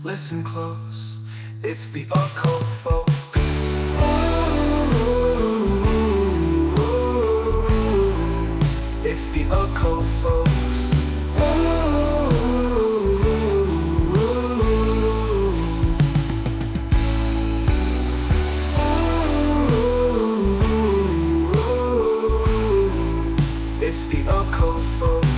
Listen close, it's the occult folks. It's the occult folks. It's the occult folks.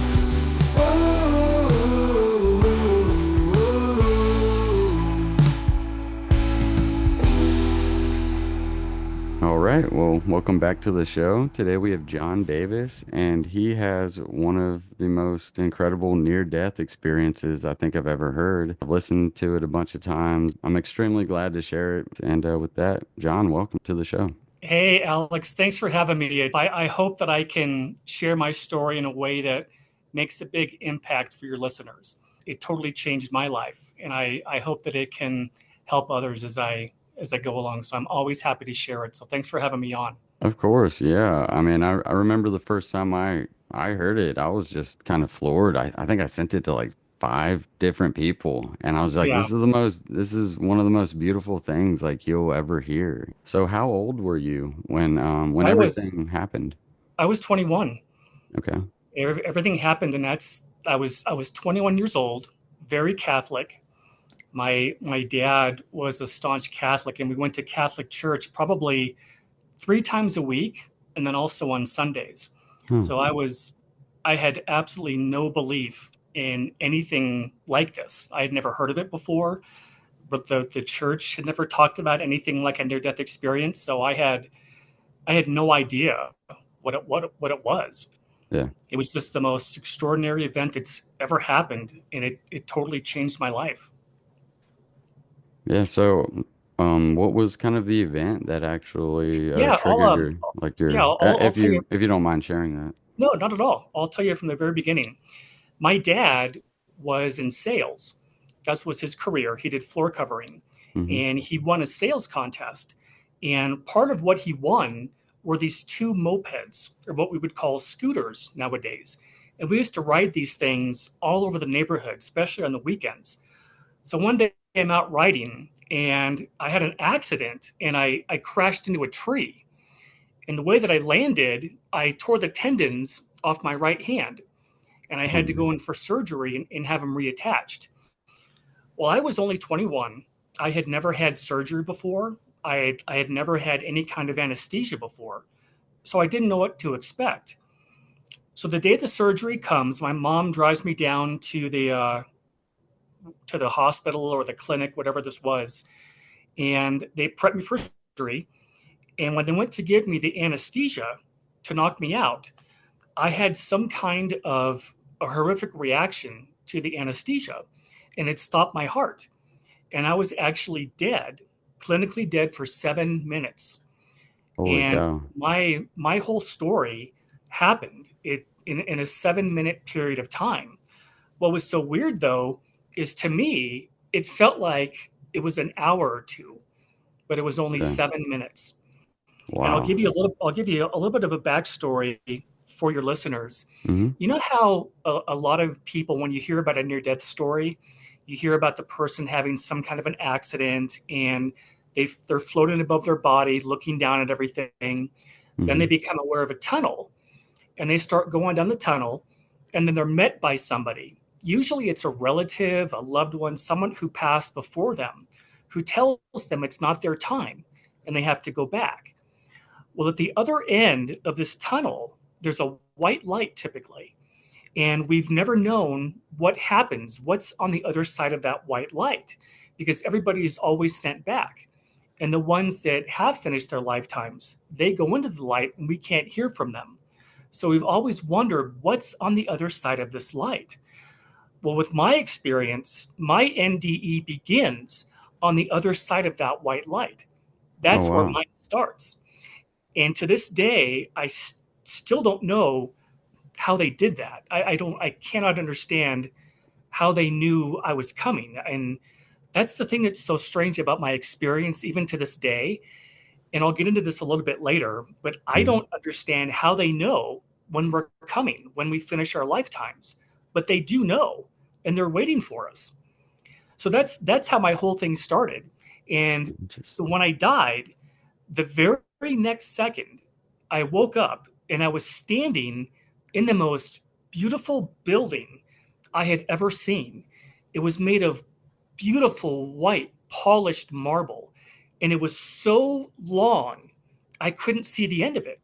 All right, well, welcome back to the show. Today we have Jon Davis, and he has one of the most incredible near-death experiences I think I've ever heard. I've listened to it a bunch of times. I'm extremely glad to share it. And with that, Jon, welcome to the show. Hey, Alex, thanks for having me. I hope that I can share my story in a way that makes a big impact for your listeners. It totally changed my life, and I hope that it can help others as I go along. So I'm always happy to share it. So thanks for having me on. Of course, yeah. I mean, I remember the first time I heard it, I was just kind of floored. I think I sent it to like five different people, and I was like, Yeah, this is one of the most beautiful things like you'll ever hear. So how old were you when I was everything happened? I was 21. Okay. Everything happened, and I was 21 years old, very Catholic. My dad was a staunch Catholic, and we went to Catholic church probably 3 times a week, and then also on Sundays. Huh. So I had absolutely no belief in anything like this. I had never heard of it before, but the church had never talked about anything like a near death experience. So I had no idea what it was. Yeah. It was just the most extraordinary event that's ever happened, and it totally changed my life. Yeah. So, what was kind of the event that actually Yeah, triggered your like yeah, your I'll tell you. if you don't mind sharing that? No, not at all. I'll tell you from the very beginning. My dad was in sales. That was his career. He did floor covering, Mm-hmm. and he won a sales contest. And part of what he won were these two mopeds, or what we would call scooters nowadays. And we used to ride these things all over the neighborhood, especially on the weekends. So one day I'm out riding and I had an accident and I crashed into a tree. And the way that I landed, I tore the tendons off my right hand and I Oh had to go man. in for surgery and have them reattached. Well, I was only 21. I had never had surgery before. I had never had any kind of anesthesia before. So I didn't know what to expect. So the day the surgery comes, my mom drives me down to the hospital or the clinic, whatever this was, and they prepped me for surgery. And when they went to give me the anesthesia to knock me out, I had some kind of a horrific reaction to the anesthesia, and it stopped my heart. And I was actually dead, clinically dead for 7 minutes. Holy And cow. my whole story happened in a 7 minute period of time. What was so weird though is to me, it felt like it was an hour or two, but it was only Yeah. 7 minutes. And I'll Wow. give you a little bit of a backstory for your listeners. Mm-hmm. You know how a lot of people, when you hear about a near death story, you hear about the person having some kind of an accident and they're floating above their body, looking down at everything. Then they Mm-hmm. become aware of a tunnel and they start going down the tunnel and then they're met by somebody. Usually it's a relative, a loved one, someone who passed before them, who tells them it's not their time and they have to go back. Well, at the other end of this tunnel, there's a white light typically. And we've never known what happens, what's on the other side of that white light, because everybody is always sent back. And the ones that have finished their lifetimes, they go into the light and we can't hear from them. So we've always wondered what's on the other side of this light. Well, with my experience, my NDE begins on the other side of that white light. Oh That's where wow. mine starts. And to this day, still don't know how they did that. I cannot understand how they knew I was coming. And that's the thing that's so strange about my experience, even to this day. And I'll get into this a little bit later, but I Mm-hmm. don't understand how they know when we're coming, when we finish our lifetimes. But they do know, and they're waiting for us. So that's how my whole thing started. And so Interesting. when I died, the very next second, I woke up and I was standing in the most beautiful building I had ever seen. It was made of beautiful white polished marble, and it was so long I couldn't see the end of it.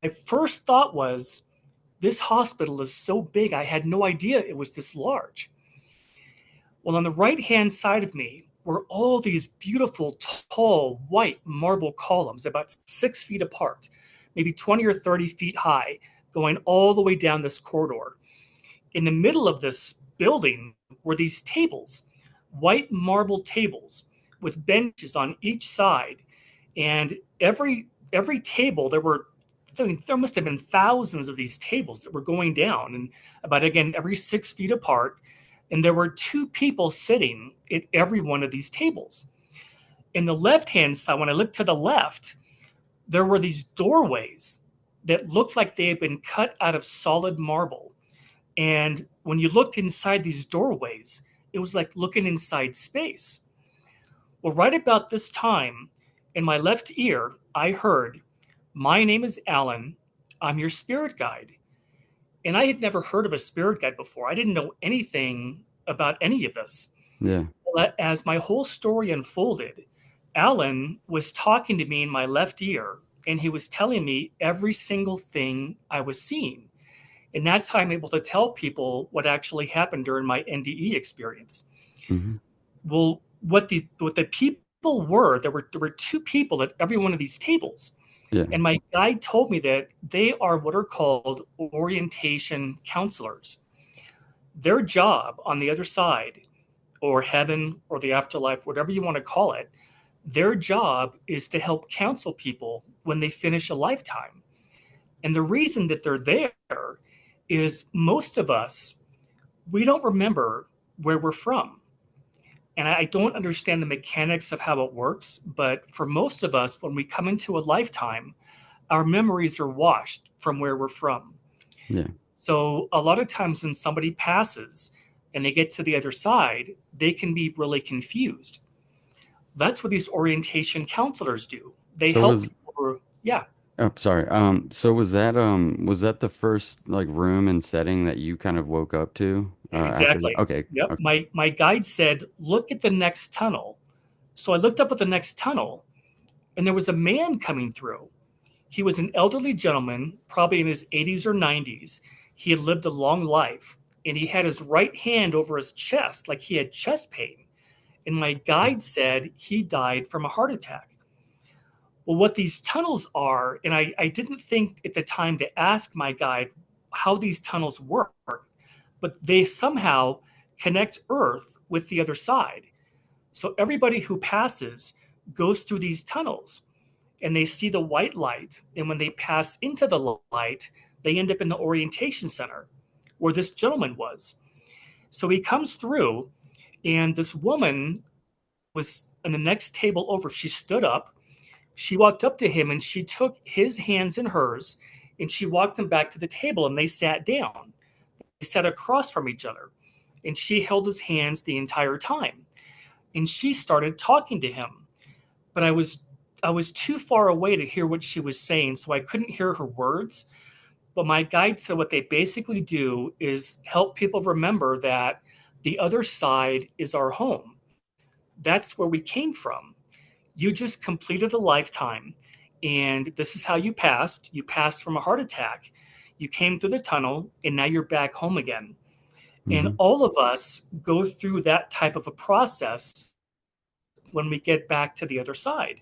My first thought was, this hospital is so big, I had no idea it was this large. Well, on the right hand side of me were all these beautiful, tall, white marble columns, about 6 feet apart, maybe 20 or 30 feet high, going all the way down this corridor. In the middle of this building were these tables, white marble tables with benches on each side. And every table, I mean, there must have been thousands of these tables that were going down, and about, again, every 6 feet apart. And there were two people sitting at every one of these tables. In the left hand side, when I looked to the left, there were these doorways that looked like they had been cut out of solid marble. And when you looked inside these doorways, it was like looking inside space. Well, right about this time, in my left ear, I heard, "My name is Alan. I'm your spirit guide." And I had never heard of a spirit guide before. I didn't know anything about any of this. Yeah. But as my whole story unfolded, Alan was talking to me in my left ear, and he was telling me every single thing I was seeing. And that's how I'm able to tell people what actually happened during my NDE experience. Hmm. Well, what the people were, there were two people at every one of these tables. Yeah. And my guide told me that they are what are called orientation counselors. Their job on the other side, or heaven, or the afterlife, whatever you want to call it, their job is to help counsel people when they finish a lifetime. And the reason that they're there is most of us, we don't remember where we're from. And I don't understand the mechanics of how it works, but for most of us, when we come into a lifetime, our memories are washed from where we're from. Yeah. So a lot of times when somebody passes and they get to the other side, they can be really confused. That's what these orientation counselors do. They So help was people. Yeah, Oh, sorry. So was that the first like room and setting that you kind of woke up to after that? exactly. Okay. Yep. Okay. My guide said, "Look at the next tunnel." So I looked up at the next tunnel, and there was a man coming through. He was an elderly gentleman, probably in his 80s or 90s. He had lived a long life, and he had his right hand over his chest like he had chest pain. And my guide said he died from a heart attack. Well, what these tunnels are, and I didn't think at the time to ask my guide how these tunnels work, but they somehow connect Earth with the other side. So everybody who passes goes through these tunnels, and they see the white light. And when they pass into the light, they end up in the orientation center where this gentleman was. So he comes through, and this woman was in the next table over. She stood up, she walked up to him, and she took his hands in hers, and she walked them back to the table, and they sat down. They sat across from each other, and she held his hands the entire time. And she started talking to him, but I was too far away to hear what she was saying, so I couldn't hear her words. But my guide said what they basically do is help people remember that the other side is our home. That's where we came from. You just completed a lifetime, and this is how you passed. You passed from a heart attack. You came through the tunnel, and now you're back home again. And Hmm. all of us go through that type of a process when we get back to the other side.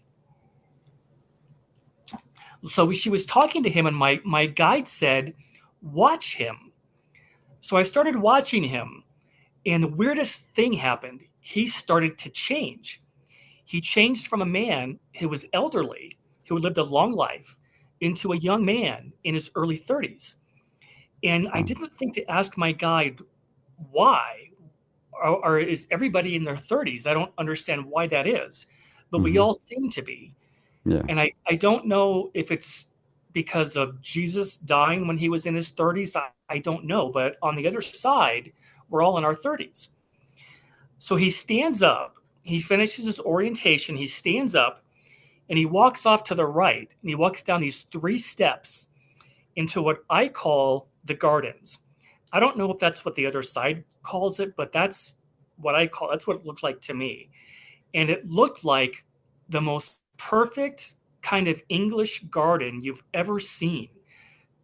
So she was talking to him, and my guide said, "Watch him." So I started watching him, and the weirdest thing happened. He started to change. He changed from a man who was elderly, who had lived a long life, into a young man in his early 30s. And I Oh, didn't think to ask my guide why, or is everybody in their 30s? I don't understand why that is, but we hmm. all seem to be. Yeah. And I don't know if it's because of Jesus dying when he was in his 30s. I don't know. But on the other side, we're all in our 30s. So he stands up, he finishes his orientation, he stands up, and he walks off to the right, and he walks down these 3 steps into what I call the gardens. I don't know if that's what the other side calls it, but that's that's what it looked like to me. And it looked like the most perfect kind of English garden you've ever seen.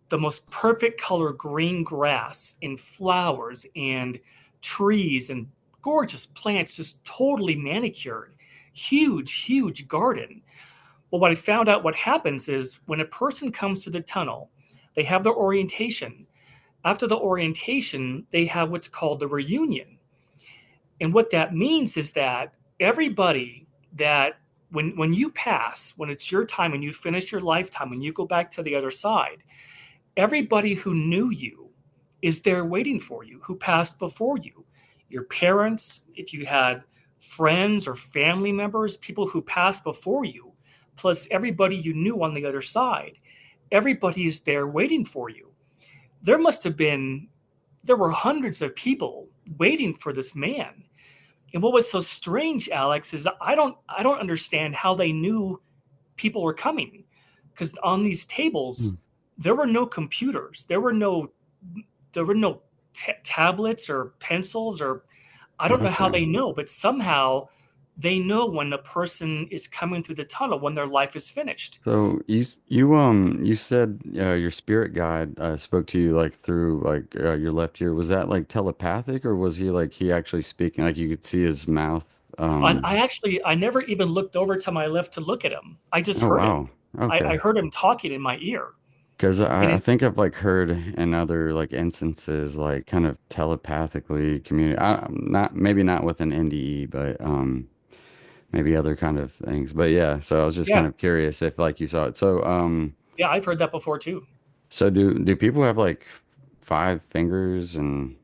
The most perfect color green grass and flowers and trees and gorgeous plants, just totally manicured. Huge garden. Well, what I found out what happens is when a person comes to the tunnel, they have their orientation. After the orientation, they have what's called the reunion. And what that means is that everybody that when you pass, when it's your time and you finish your lifetime, when you go back to the other side, everybody who knew you is there waiting for you, who passed before you. Your parents, if you had friends or family members, people who passed before you, plus everybody you knew on the other side, everybody is there waiting for you. There must have been, there were hundreds of people waiting for this man. And what was so strange, Alex, is I don't understand how they knew people were coming, because on these tables there were no computers, there were no tablets or pencils, or I don't know how Okay. they know, but somehow they know when a person is coming through the tunnel, when their life is finished. So you said your spirit guide spoke to you like through like your left ear. Was that like telepathic, or was he actually speaking? Like you could see his mouth? I never even looked over to my left to look at him. I just Oh heard him. wow. I Okay. heard him talking in my ear. Because And I it, think I've like heard in other like instances like kind of telepathically communicate. Not maybe not with an NDE, but maybe other kind of things. But yeah, so I was just kind yeah, of curious if like you saw it. So yeah, I've heard that before too. so do people have like 5 fingers and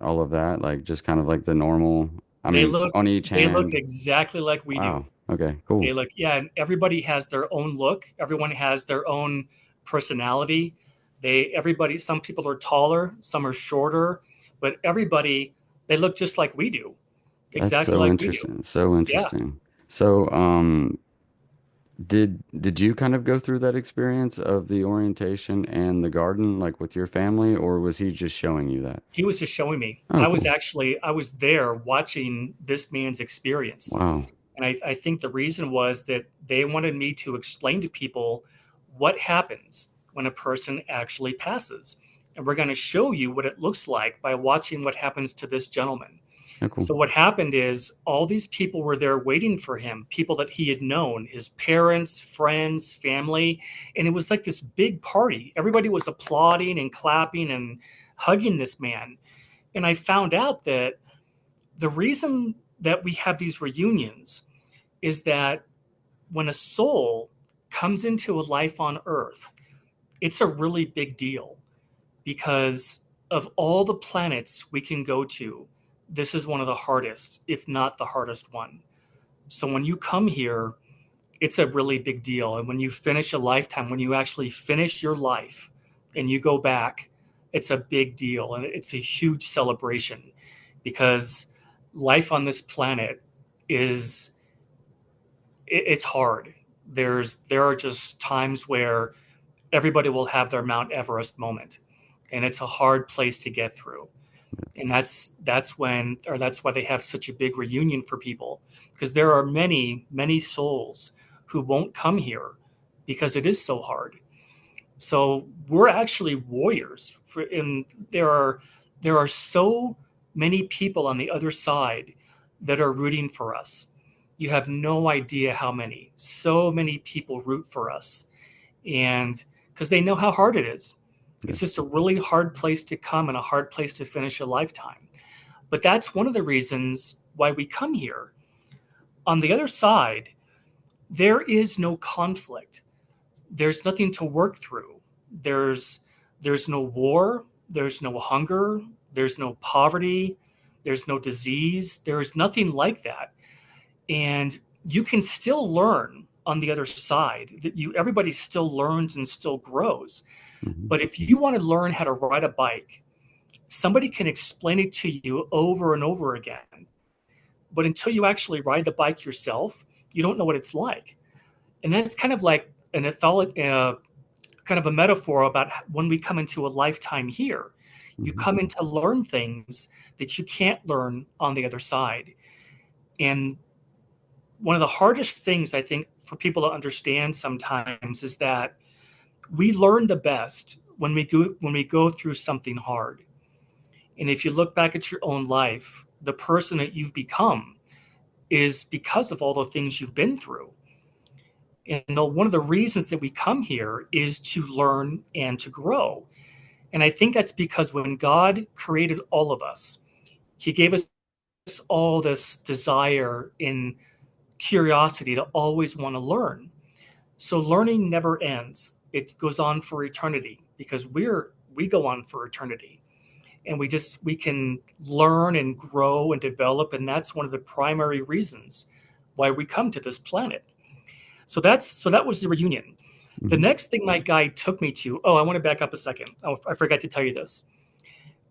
all of that? Like just kind of like the normal, I They mean, look on each they look hand? exactly like we do. Wow. Okay, cool. They look, yeah, and everybody has their own look. Everyone has their own personality. Everybody, some people are taller, some are shorter, but everybody, they look just like we do, That's exactly so like we do. interesting. So Yeah. interesting. So did you kind of go through that experience of the orientation and the garden like with your family, or was he just showing you that? He was just showing me. Oh, cool. I was there watching this man's experience. Wow. And I think the reason was that they wanted me to explain to people what happens when a person actually passes. And we're going to show you what it looks like by watching what happens to this gentleman. Oh, cool. So, what happened is all these people were there waiting for him, people that he had known, his parents, friends, family. And it was like this big party. Everybody was applauding and clapping and hugging this man. And I found out that the reason that we have these reunions is that when a soul comes into a life on earth, it's a really big deal because of all the planets we can go to. This is one of the hardest, if not the hardest one. So when you come here, it's a really big deal. And when you finish a lifetime, when you actually finish your life and you go back, it's a big deal. And it's a huge celebration because life on this planet is it's hard. There are just times where everybody will have their Mount Everest moment, and it's a hard place to get through. And that's why they have such a big reunion for people, because there are many souls who won't come here because it is so hard. So we're actually warriors and there are so many people on the other side that are rooting for us. You have no idea how many. So many people root for us, and because they know how hard it is. Yeah. It's just a really hard place to come and a hard place to finish a lifetime. But that's one of the reasons why we come here. On the other side, there is no conflict. There's nothing to work through. There's there's no war, there's no hunger, there's no poverty, there's no disease, there's nothing like that. And you can still learn on the other side. That you Everybody still learns and still grows. Hmm. But if you want to learn how to ride a bike, somebody can explain it to you over and over again. but until you actually ride the bike yourself, you don't know what it's like. And that's kind of like an kind of a metaphor about when we come into a lifetime here. You Hmm. come in to learn things that you can't learn on the other side. And one of the hardest things I think for people to understand sometimes is that we learn the best when we go through something hard. And if you look back at your own life, the person that you've become is because of all the things you've been through. And one of the reasons that we come here is to learn and to grow. And I think that's because when God created all of us, He gave us all this desire and curiosity to always want to learn. So learning never ends. It goes on for eternity because we go on for eternity. And we can learn and grow and develop, and that's one of the primary reasons why we come to this planet. So that was the reunion. The Hmm. next thing my guide took me to, oh, I want to back up a second. Oh, I forgot to tell you this.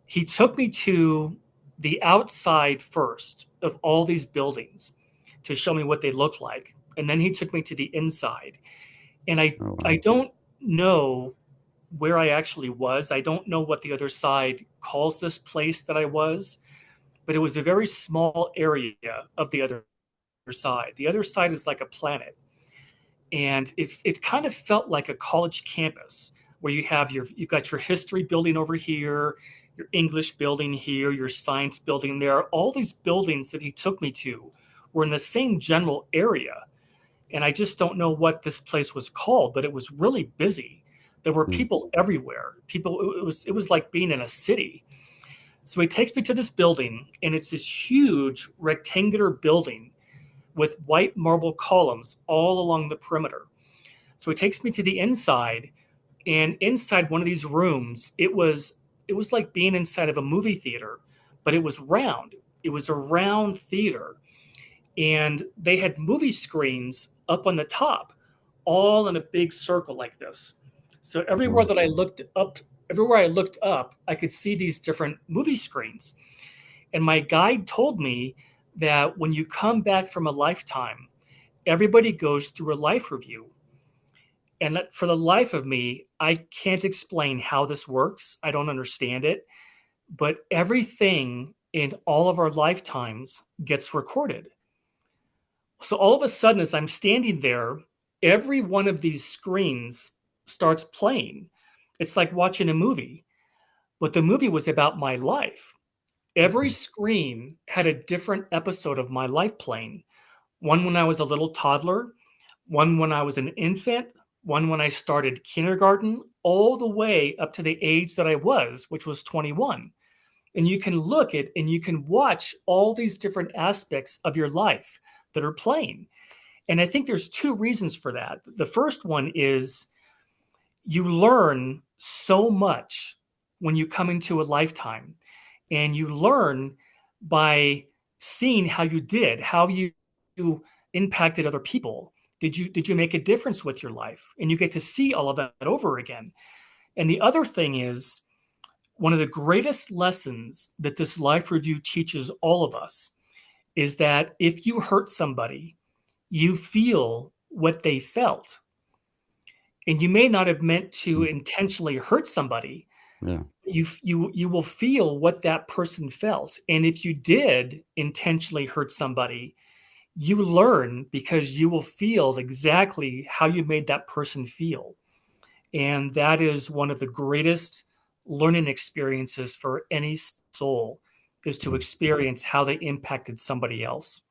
He took me to the outside first of all these buildings to show me what they look like. And then he took me to the inside. And Oh, I wow. don't know where I actually was. I don't know what the other side calls this place that I was, but it was a very small area of the other side. The other side is like a planet. And it kind of felt like a college campus where you've got your history building over here, your English building here, your science building there. All these buildings that he took me to were in the same general area. And I just don't know what this place was called, but it was really busy. There were Mm. people everywhere. It was like being in a city. So he takes me to this building, and it's this huge rectangular building with white marble columns all along the perimeter. So he takes me to the inside, and inside one of these rooms, it was like being inside of a movie theater, but it was round. It was a round theater, and they had movie screens up on the top, all in a big circle like this. So Wow. everywhere I looked up, I could see these different movie screens. And my guide told me that when you come back from a lifetime, everybody goes through a life review. And that for the life of me, I can't explain how this works. I don't understand it. But everything in all of our lifetimes gets recorded. So all of a sudden, as I'm standing there, every one of these screens starts playing. It's like watching a movie, but the movie was about my life. Every screen had a different episode of my life playing. One when I was a little toddler, one when I was an infant, one when I started kindergarten, all the way up to the age that I was, which was 21. And you can look at and you can watch all these different aspects of your life that are playing. And I think there's two reasons for that. The first one is you learn so much when you come into a lifetime, and you learn by seeing how you did, how you impacted other people. Did you make a difference with your life? And you get to see all of that over again. And the other thing is one of the greatest lessons that this life review teaches all of us is that if you hurt somebody, you feel what they felt. And you may not have meant to Mm. intentionally hurt somebody. Yeah. You will feel what that person felt. And if you did intentionally hurt somebody, you learn because you will feel exactly how you made that person feel. And that is one of the greatest learning experiences for any soul, is to Mm. experience how they impacted somebody else.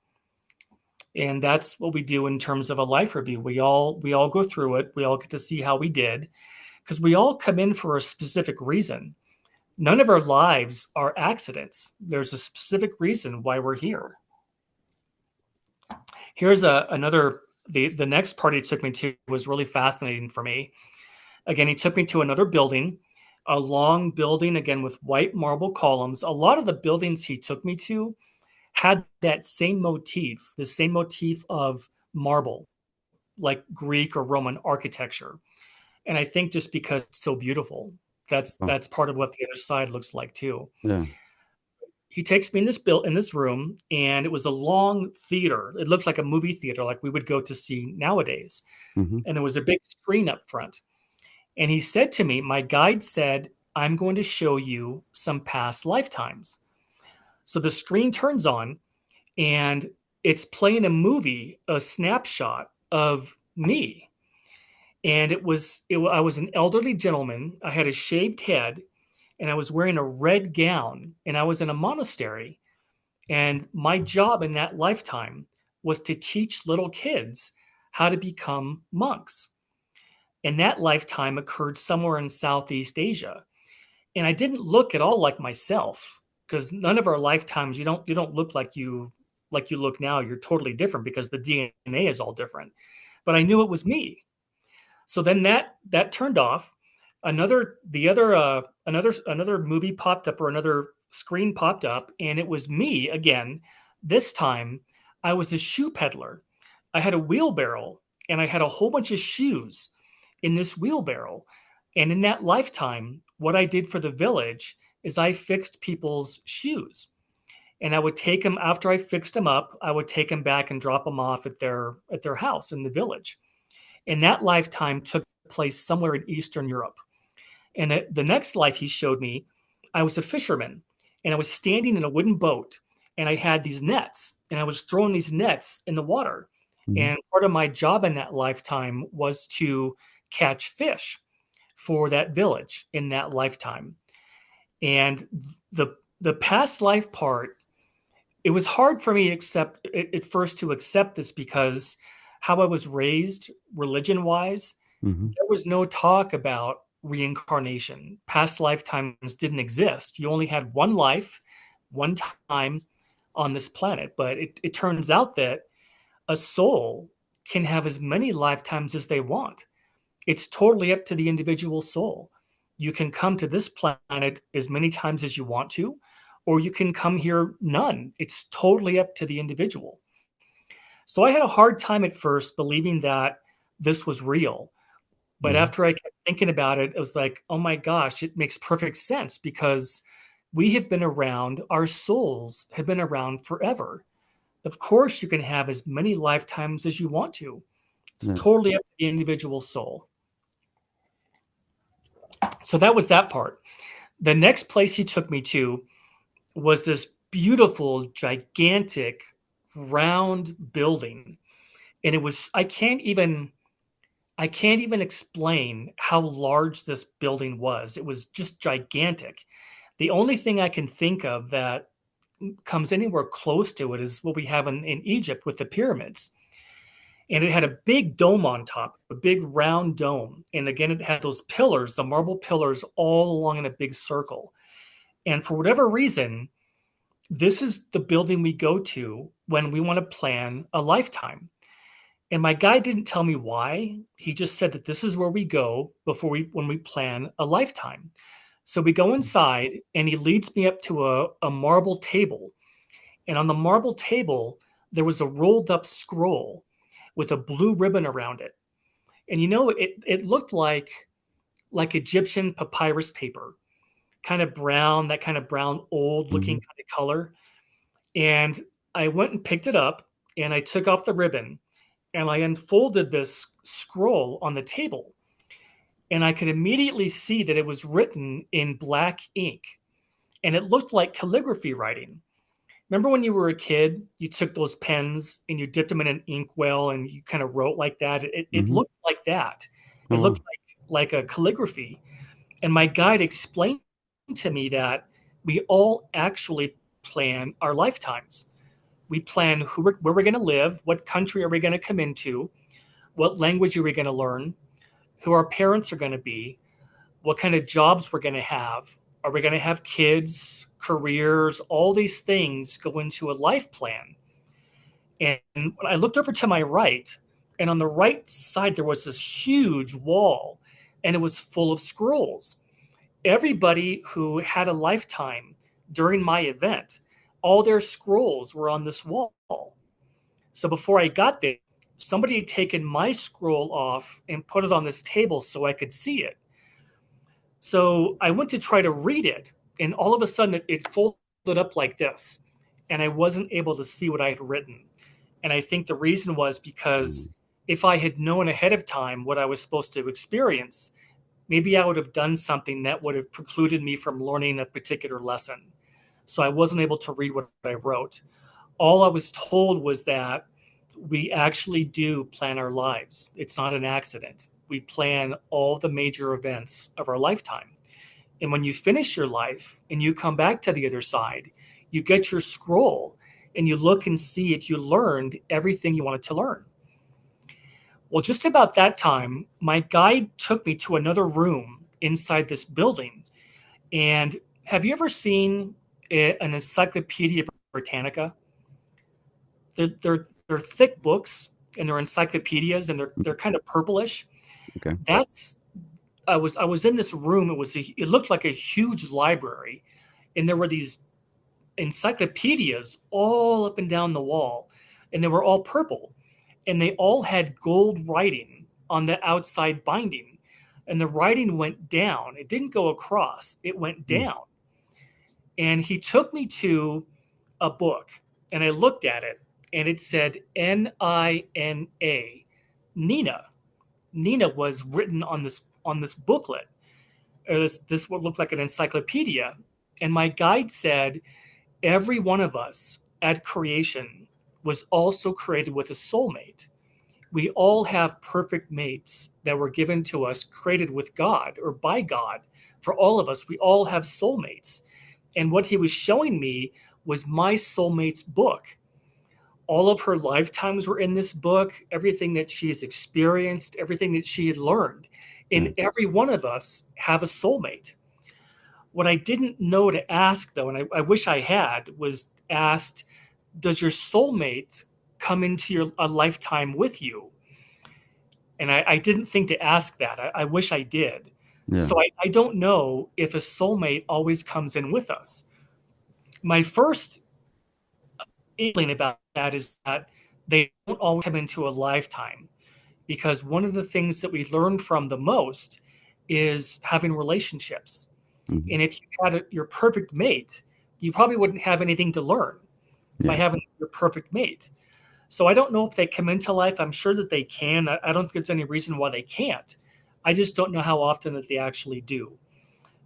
And that's what we do in terms of a life review. We all go through it. We all get to see how we did because we all come in for a specific reason. None of our lives are accidents. There's a specific reason why we're here. Here's another the next part he took me to was really fascinating for me. Again, he took me to another building, a long building again with white marble columns. A lot of the buildings he took me to had that same motif, the same motif of marble, like Greek or Roman architecture. And I think just because it's so beautiful, Oh, that's part of what the other side looks like too. yeah. he takes me in this room, and it was a long theater. It looked like a movie theater, like we would go to see nowadays. Mm-hmm. And there was a big screen up front. And he said to me, my guide said, I'm going to show you some past lifetimes. So the screen turns on, and it's playing a movie, a snapshot of me. And I was an elderly gentleman. I had a shaved head, and I was wearing a red gown, and I was in a monastery. And my job in that lifetime was to teach little kids how to become monks. And that lifetime occurred somewhere in Southeast Asia. And I didn't look at all like myself, because none of our lifetimes, you don't look like you look now. You're totally different because the DNA is all different. But I knew it was me. So then that turned off. Another movie popped up, or another screen popped up, and it was me again. This time I was a shoe peddler. I had a wheelbarrow, and I had a whole bunch of shoes in this wheelbarrow. And in that lifetime, what I did for the village is I fixed people's shoes. And I would take them after I fixed them up, I would take them back and drop them off at their house in the village. And that lifetime took place somewhere in Eastern Europe. And the next life he showed me, I was a fisherman, and I was standing in a wooden boat, and I had these nets, and I was throwing these nets in the water. Mm-hmm. And part of my job in that lifetime was to catch fish for that village in that lifetime. And the past life part, it was hard for me to accept at first to accept this, because how I was raised religion wise, Mm-hmm. there was no talk about reincarnation. Past lifetimes didn't exist. You only had one life, one time on this planet. But it turns out that a soul can have as many lifetimes as they want. It's totally up to the individual soul. You can come to this planet as many times as you want to, or you can come here none. It's totally up to the individual. So I had a hard time at first believing that this was real. But Mm-hmm. after I kept thinking about it, it was like, oh my gosh, it makes perfect sense, because we have been around, our souls have been around forever. Of course, you can have as many lifetimes as you want to. It's Yeah. totally up to the individual soul. So that was that part. The next place he took me to was this beautiful, gigantic, round building. And it was, I can't even explain how large this building was. It was just gigantic. The only thing I can think of that comes anywhere close to it is what we have in Egypt with the pyramids. And it had a big dome on top, a big round dome. And again, it had those pillars, the marble pillars, all along in a big circle. And for whatever reason, this is the building we go to when we want to plan a lifetime. And my guy didn't tell me why. He just said that this is where we go when we plan a lifetime. So we go inside, and he leads me up to a marble table. And on the marble table, there was a rolled up scroll with a blue ribbon around it. And it looked like Egyptian papyrus paper, kind of brown, that kind of brown, old looking Mm-hmm. kind of color. And I went and picked it up, and I took off the ribbon, and I unfolded this scroll on the table. And I could immediately see that it was written in black ink, and it looked like calligraphy writing. Remember when you were a kid, you took those pens and you dipped them in an inkwell and you kind of wrote like that? It Mm-hmm. looked like that. Oh, It wow. looked like a calligraphy. And my guide explained to me that we all actually plan our lifetimes. We plan where we're going to live, what country are we going to come into, what language are we going to learn, who our parents are going to be, what kind of jobs we're going to have. Are we going to have kids, careers? All these things go into a life plan. And I looked over to my right, and on the right side, there was this huge wall, and it was full of scrolls. Everybody who had a lifetime during my event, all their scrolls were on this wall. So before I got there, somebody had taken my scroll off and put it on this table so I could see it. So I went to try to read it, and all of a sudden it folded it up like this, and I wasn't able to see what I had written. And I think the reason was because Mm. if I had known ahead of time what I was supposed to experience, maybe I would have done something that would have precluded me from learning a particular lesson. So I wasn't able to read what I wrote. All I was told was that we actually do plan our lives. It's not an accident. We plan all the major events of our lifetime. And when you finish your life and you come back to the other side, you get your scroll and you look and see if you learned everything you wanted to learn. Well, just about that time, my guide took me to another room inside this building. And have you ever seen an Encyclopedia Britannica? They're thick books and they're encyclopedias and they're kind of purplish. Okay. That's I was in this room. It looked like a huge library, and there were these encyclopedias all up and down the wall, and they were all purple, and they all had gold writing on the outside binding, and the writing went down. It didn't go across, it went Mm. down. And he took me to a book, and I looked at it, and it said Nina. Nina. Nina was written on this booklet. This would look like an encyclopedia. And my guide said every one of us at creation was also created with a soulmate. We all have perfect mates that were given to us, created with God or by God. For all of us, we all have soulmates. And what he was showing me was my soulmate's book. All of her lifetimes were in this book, everything that she has experienced, everything that she had learned. And Yeah. every one of us have a soulmate. What I didn't know to ask, though, and I wish I had, was asked, does your soulmate come into a lifetime with you? And I didn't think to ask that. I wish I did. Yeah. So I don't know if a soulmate always comes in with us. My first inkling about that is that they don't always come into a lifetime, because one of the things that we learn from the most is having relationships. Mhm. And if you had your perfect mate, you probably wouldn't have anything to learn by Yeah. having your perfect mate. So I don't know if they come into life. I'm sure that they can. I don't think there's any reason why they can't. I just don't know how often that they actually do.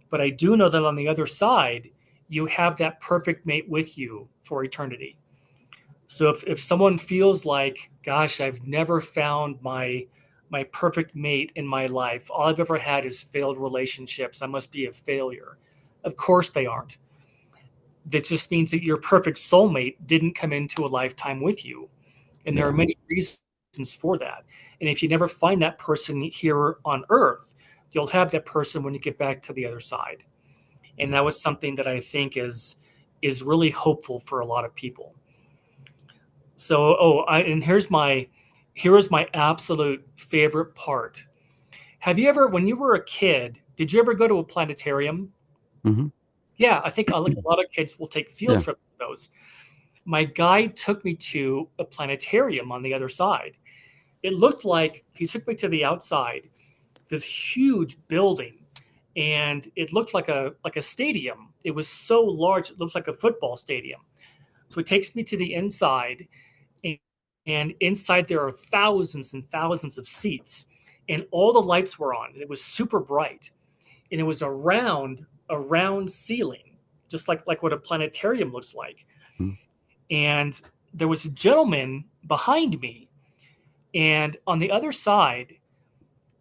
But I do know that on the other side, you have that perfect mate with you for eternity. So if someone feels like, gosh, I've never found my perfect mate in my life, all I've ever had is failed relationships, I must be a failure. Of course they aren't. That just means that your perfect soulmate didn't come into a lifetime with you. And there are Yeah. many reasons for that. And if you never find that person here on earth, you'll have that person when you get back to the other side. And that was something that I think is really hopeful for a lot of people. So, and here is my absolute favorite part. Have you ever, when you were a kid, did you ever go to a planetarium? Hmm. Yeah, I think like a lot of kids will take field Yeah. trips to those. My guide took me to a planetarium on the other side. It looked like he took me to the outside, this huge building, and it looked like a stadium. It was so large, it looked like a football stadium. So it takes me to the inside, and, and inside there are thousands and thousands of seats, and all the lights were on. And it was super bright, and it was a round ceiling, just like what a planetarium looks like. Mm. And there was a gentleman behind me, and on the other side,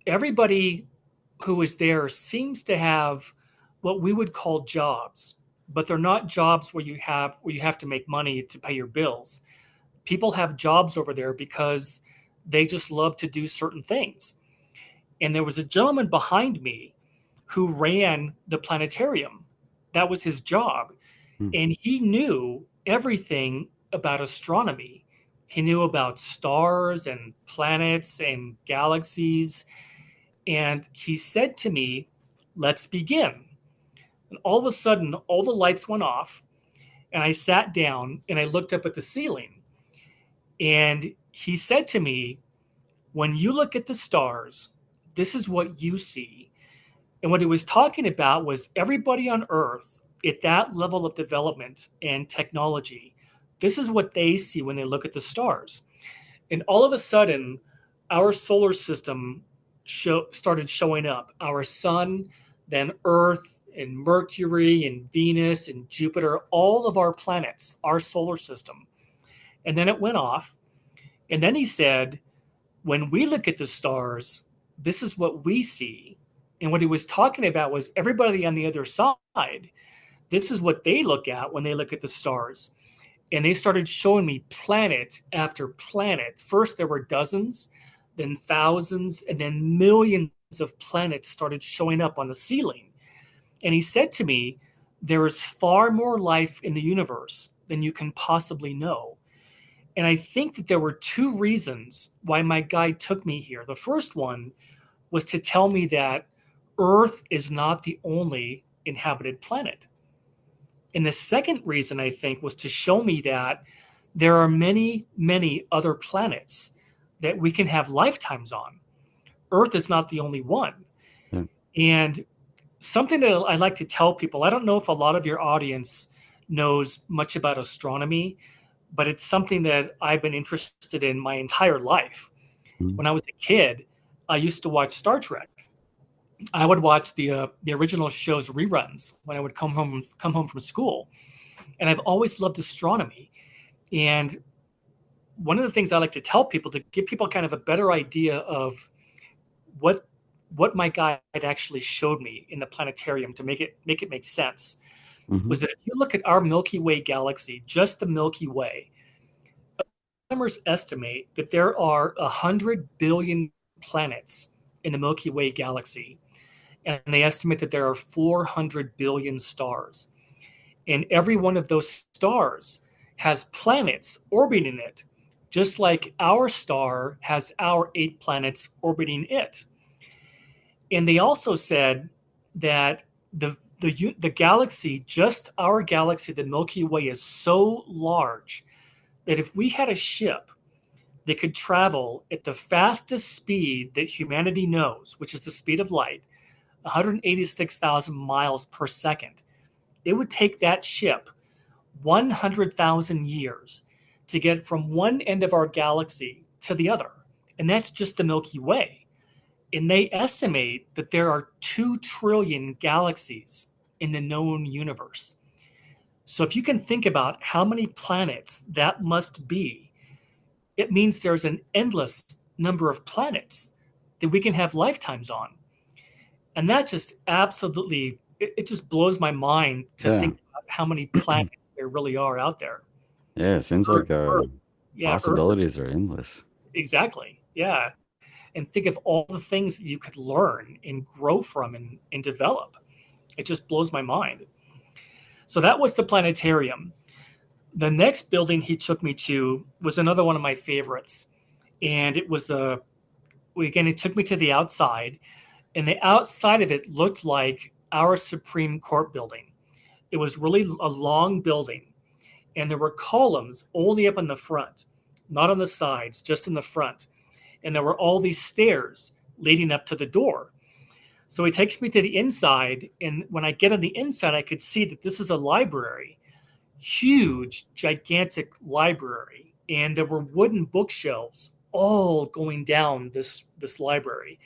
everybody who is there seems to have what we would call jobs, but they're not jobs where you have to make money to pay your bills. People have jobs over there because they just love to do certain things. And there was a gentleman behind me who ran the planetarium. That was his job. Mm. And he knew everything about astronomy. He knew about stars and planets and galaxies. And he said to me, let's begin. And all of a sudden, all the lights went off. And I sat down and I looked up at the ceiling. And he said to me, when you look at the stars, this is what you see. And what he was talking about was everybody on Earth at that level of development and technology, this is what they see when they look at the stars. And all of a sudden, our solar system started showing up. Our sun, then Earth, and Mercury, and Venus, and Jupiter, all of our planets, our solar system. And then it went off. And then he said, when we look at the stars, this is what we see. And what he was talking about was everybody on the other side, this is what they look at when they look at the stars. And they started showing me planet after planet. First, there were dozens, then thousands, and then millions of planets started showing up on the ceiling. And he said to me, there is far more life in the universe than you can possibly know. And I think that there were two reasons why my guide took me here. The first one was to tell me that Earth is not the only inhabited planet. And the second reason, I think, was to show me that there are many, many other planets that we can have lifetimes on. Earth is not the only one. Yeah. And something that I like to tell people, I don't know if a lot of your audience knows much about astronomy, but it's something that I've been interested in my entire life. Mhm. When I was a kid, I used to watch Star Trek. I would watch the original show's reruns when I would come home from school, and I've always loved astronomy. And one of the things I like to tell people to give people kind of a better idea of what my guide actually showed me in the planetarium to make it make sense Mhm. was that if you look at our Milky Way galaxy, just the Milky Way, astronomers estimate that there are 100 billion planets in the Milky Way galaxy, and they estimate that there are 400 billion stars. And every one of those stars has planets orbiting it, just like our star has our 8 planets orbiting it. And they also said that the galaxy, just our galaxy, the Milky Way, is so large that if we had a ship that could travel at the fastest speed that humanity knows, which is the speed of light, 186,000 miles per second, it would take that ship 100,000 years to get from one end of our galaxy to the other. And that's just the Milky Way. And they estimate that there are 2 trillion galaxies in the known universe. So if you can think about how many planets that must be, it means there's an endless number of planets that we can have lifetimes on. And that just absolutely, it just blows my mind to Yeah. think about how many planets there really are out there. Yeah, it seems like the Yeah, Earth is possibilities are endless. exactly. Yeah. And think of all the things that you could learn and grow from and develop. It just blows my mind. So that was the planetarium. The next building he took me to was another one of my favorites. And it was again, it took me to the outside. And the outside of it looked like our Supreme Court building. It was really a long building. And there were columns only up in the front, not on the sides, just in the front. And there were all these stairs leading up to the door. So he takes me to the inside, and when I get on the inside, I could see that this is a library, huge, gigantic library, and there were wooden bookshelves all going down this library,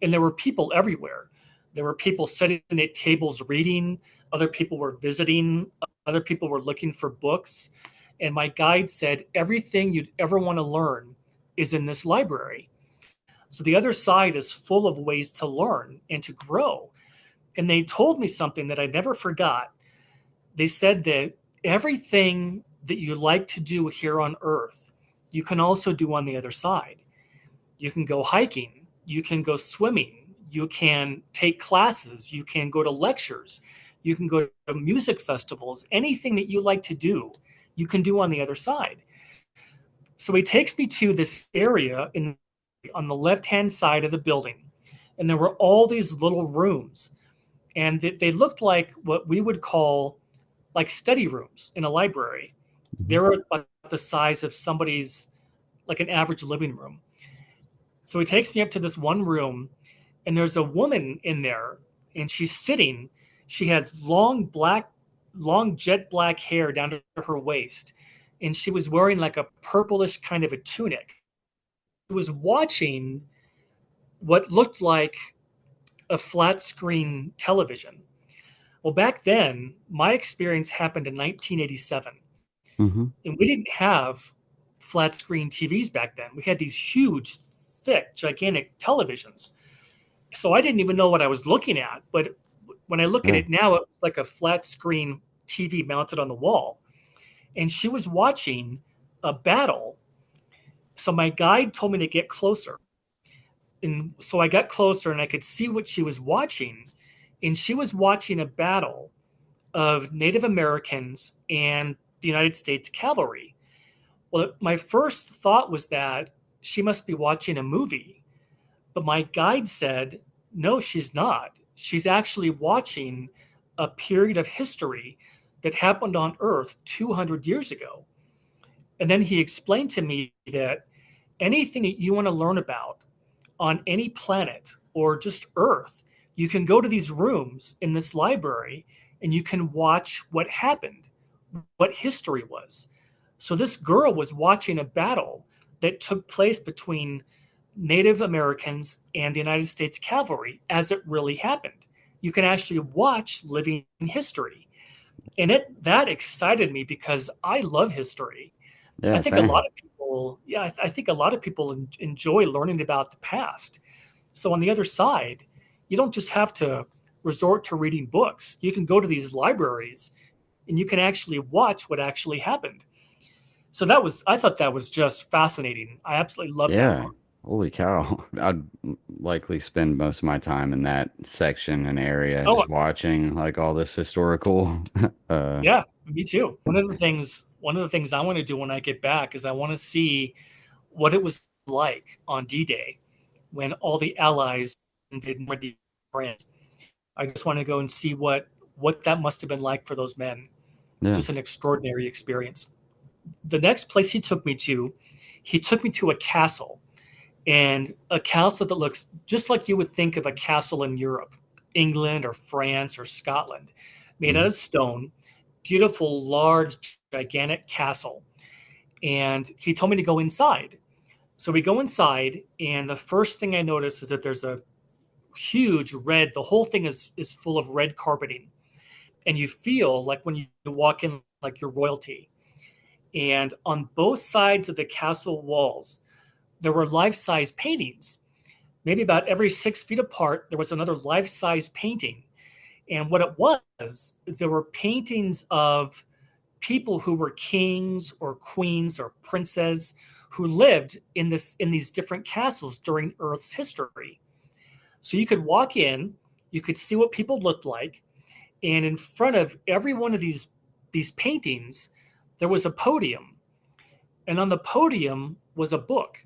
and there were people everywhere. There were people sitting at tables reading, other people were visiting, other people were looking for books, and my guide said everything you'd ever want to learn is in this library. So the other side is full of ways to learn and to grow. And they told me something that I never forgot. They said that everything that you like to do here on Earth, you can also do on the other side. You can go hiking, you can go swimming, you can take classes, you can go to lectures, you can go to music festivals, anything that you like to do, you can do on the other side. So he takes me to this area on the left-hand side of the building, and there were all these little rooms, and they looked like what we would call like study rooms in a library. They were about the size of somebody's, like an average living room. So he takes me up to this one room, and there's a woman in there, and she's sitting. She has long black long jet black hair down to her waist, and she was wearing like a purplish kind of a tunic. She was watching what looked like a flat screen television. Well, back then, my experience happened in 1987, Mm-hmm. and we didn't have flat screen TVs back then. We had these huge, thick, gigantic televisions. So I didn't even know what I was looking at. But when I look at Yeah. it now, it's like a flat screen TV mounted on the wall. And she was watching a battle. So my guide told me to get closer. And so I got closer and I could see what she was watching. And she was watching a battle of Native Americans and the United States cavalry. Well, my first thought was that she must be watching a movie. But my guide said, no, she's not. She's actually watching a period of history that happened on Earth 200 years ago. And then he explained to me that anything that you want to learn about on any planet or just Earth, you can go to these rooms in this library and you can watch what happened, what history was. So this girl was watching a battle that took place between Native Americans and the United States cavalry as it really happened. You can actually watch living history. And that excited me because I love history. I Yeah, think a lot same. of people, yeah, I think a lot of people enjoy learning about the past. So on the other side, you don't just have to resort to reading books. You can go to these libraries and you can actually watch what actually happened. So I thought that was just fascinating. I absolutely love that Yeah. part. Holy cow. I'd likely spend most of my time in that section and area Oh, just watching like all this historical yeah, me too. One of the things I want to do when I get back is I want to see what it was like on D-Day when all the Allies invaded Normandy, France. I just want to go and see what that must have been like for those men. yeah. Just an extraordinary experience. The next place he took me to a castle, and a castle that looks just like you would think of a castle in Europe, England or France or Scotland, made out Mhm. of stone, beautiful, large, gigantic castle. And he told me to go inside. So we go inside, and the first thing I notice is that there's a huge the whole thing is full of red carpeting. And you feel like when you walk in, like you're royalty. And on both sides of the castle walls, there were life size paintings. Maybe about every 6 feet apart, there was another life size painting. And what it was, there were paintings of people who were kings or queens or princes who lived in these different castles during Earth's history. So you could walk in, you could see what people looked like, and in front of every one of these paintings, there was a podium, and on the podium was a book.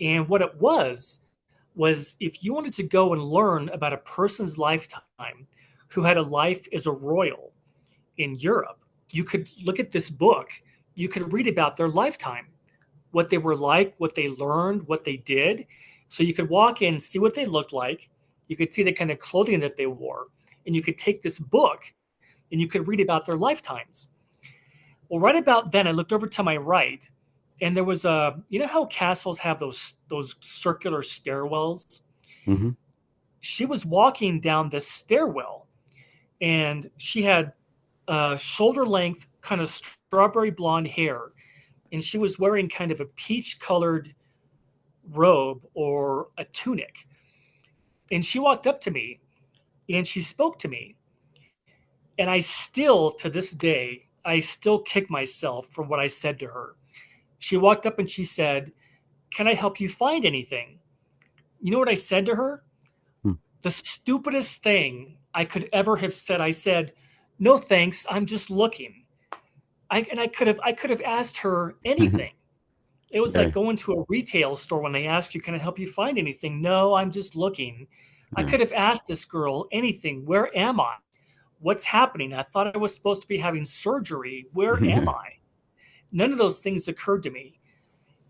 And what it was if you wanted to go and learn about a person's lifetime who had a life as a royal in Europe, you could look at this book. You could read about their lifetime, what they were like, what they learned, what they did. So you could walk in, see what they looked like. You could see the kind of clothing that they wore. And you could take this book and you could read about their lifetimes. Well, right about then, I looked over to my right, and there was you know how castles have those circular stairwells? Hmm. She was walking down this stairwell, and she had shoulder length, kind of strawberry blonde hair, and she was wearing kind of a peach colored robe or a tunic. And she walked up to me and she spoke to me. And I still, to this day, I still kick myself for what I said to her. She walked up and she said, "Can I help you find anything?" You know what I said to her? The stupidest thing I could ever have said. I said, "No thanks, I'm just looking." I could have asked her anything. It was like Yeah. going to a retail store when they ask you, "Can I help you find anything?" "No, I'm just looking." I Yeah. could have asked this girl anything. "Where am I? What's happening? I thought I was supposed to be having surgery. Where am I?" None of those things occurred to me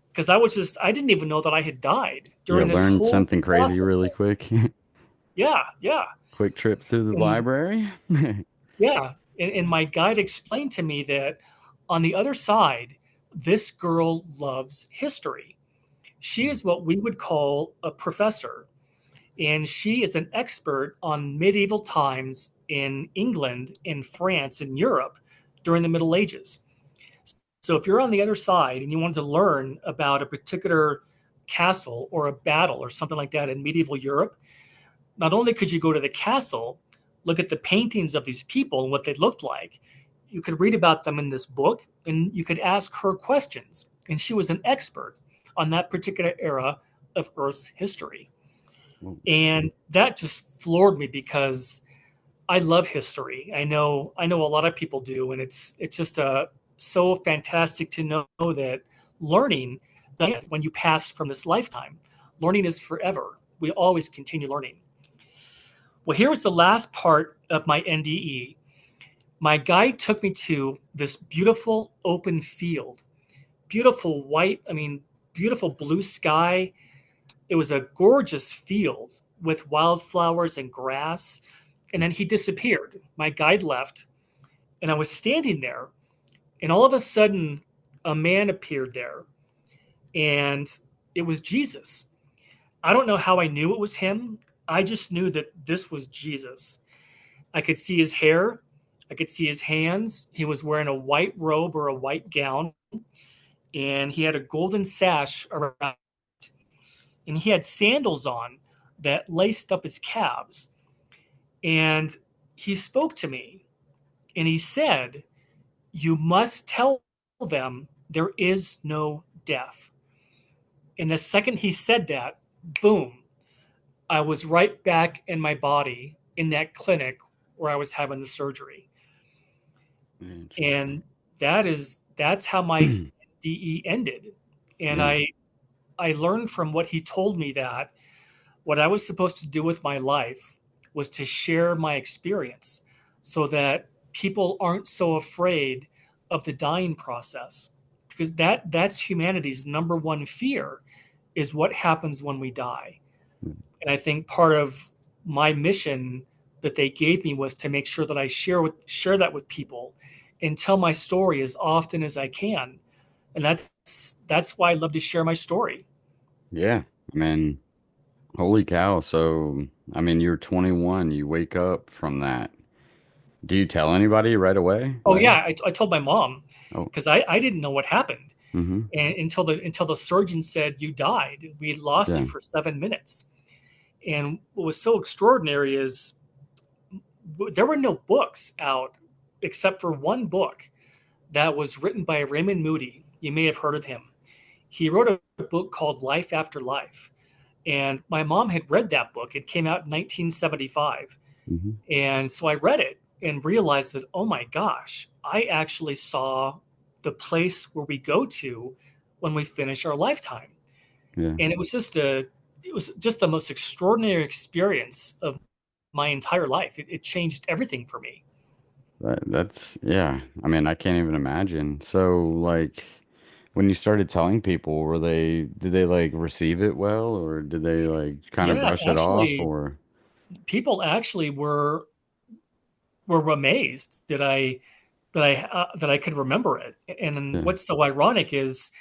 because I didn't even know that I had died Yeah. during this Learned whole something crazy process. really quick. Yeah, yeah. Quick trip through the And library. yeah. And my guide explained to me that on the other side, this girl loves history. She is what we would call a professor, and she is an expert on medieval times in England, in France, in Europe during the Middle Ages. So if you're on the other side and you wanted to learn about a particular castle or a battle or something like that in medieval Europe, not only could you go to the castle, look at the paintings of these people and what they looked like, you could read about them in this book and you could ask her questions. And she was an expert on that particular era of Earth's history. Well, And that just floored me because I love history. I know a lot of people do, and it's just so fantastic to know that learning that when you pass from this lifetime, learning is forever. We always continue learning. Well, here was the last part of my NDE. My guide took me to this beautiful open field, beautiful white, beautiful blue sky. It was a gorgeous field with wildflowers and grass. And then he disappeared. My guide left, and I was standing there, and all of a sudden, a man appeared there, and it was Jesus. I don't know how I knew it was him. I just knew that this was Jesus. I could see his hair, I could see his hands. He was wearing a white robe or a white gown, and he had a golden sash around, and he had sandals on that laced up his calves. And he spoke to me, and he said, "You must tell them there is no death." And the second he said that, boom, I was right back in my body in that clinic where I was having the surgery. interesting. And that's how my DE ended. And Yeah. I learned from what he told me that what I was supposed to do with my life was to share my experience so that people aren't so afraid of the dying process, because that's humanity's number one fear, is what happens when we die. And I think part of my mission that they gave me was to make sure that I share that with people and tell my story as often as I can. And that's why I love to share my story. Yeah. I mean, holy cow. So, I mean, you're 21, you wake up from that. Do you tell anybody right away? Oh Like, yeah, I told my mom oh, because I didn't know what happened, mm-hmm. and until the surgeon said you died. We lost you Yeah. for 7 minutes. And what was so extraordinary is there were no books out except for one book that was written by Raymond Moody. You may have heard of him. He wrote a book called Life After Life. And my mom had read that book. It came out in 1975. Mm-hmm. And so I read it and realized that, oh my gosh, I actually saw the place where we go to when we finish our lifetime. Yeah. And it was just the most extraordinary experience of my entire life. It changed everything for me. Yeah. I mean, I can't even imagine. So, like, when you started telling people, did they like receive it well, or did they like kind of Yeah, brush it off, actually, or people actually were amazed that I could remember it. And then yeah, what's so ironic is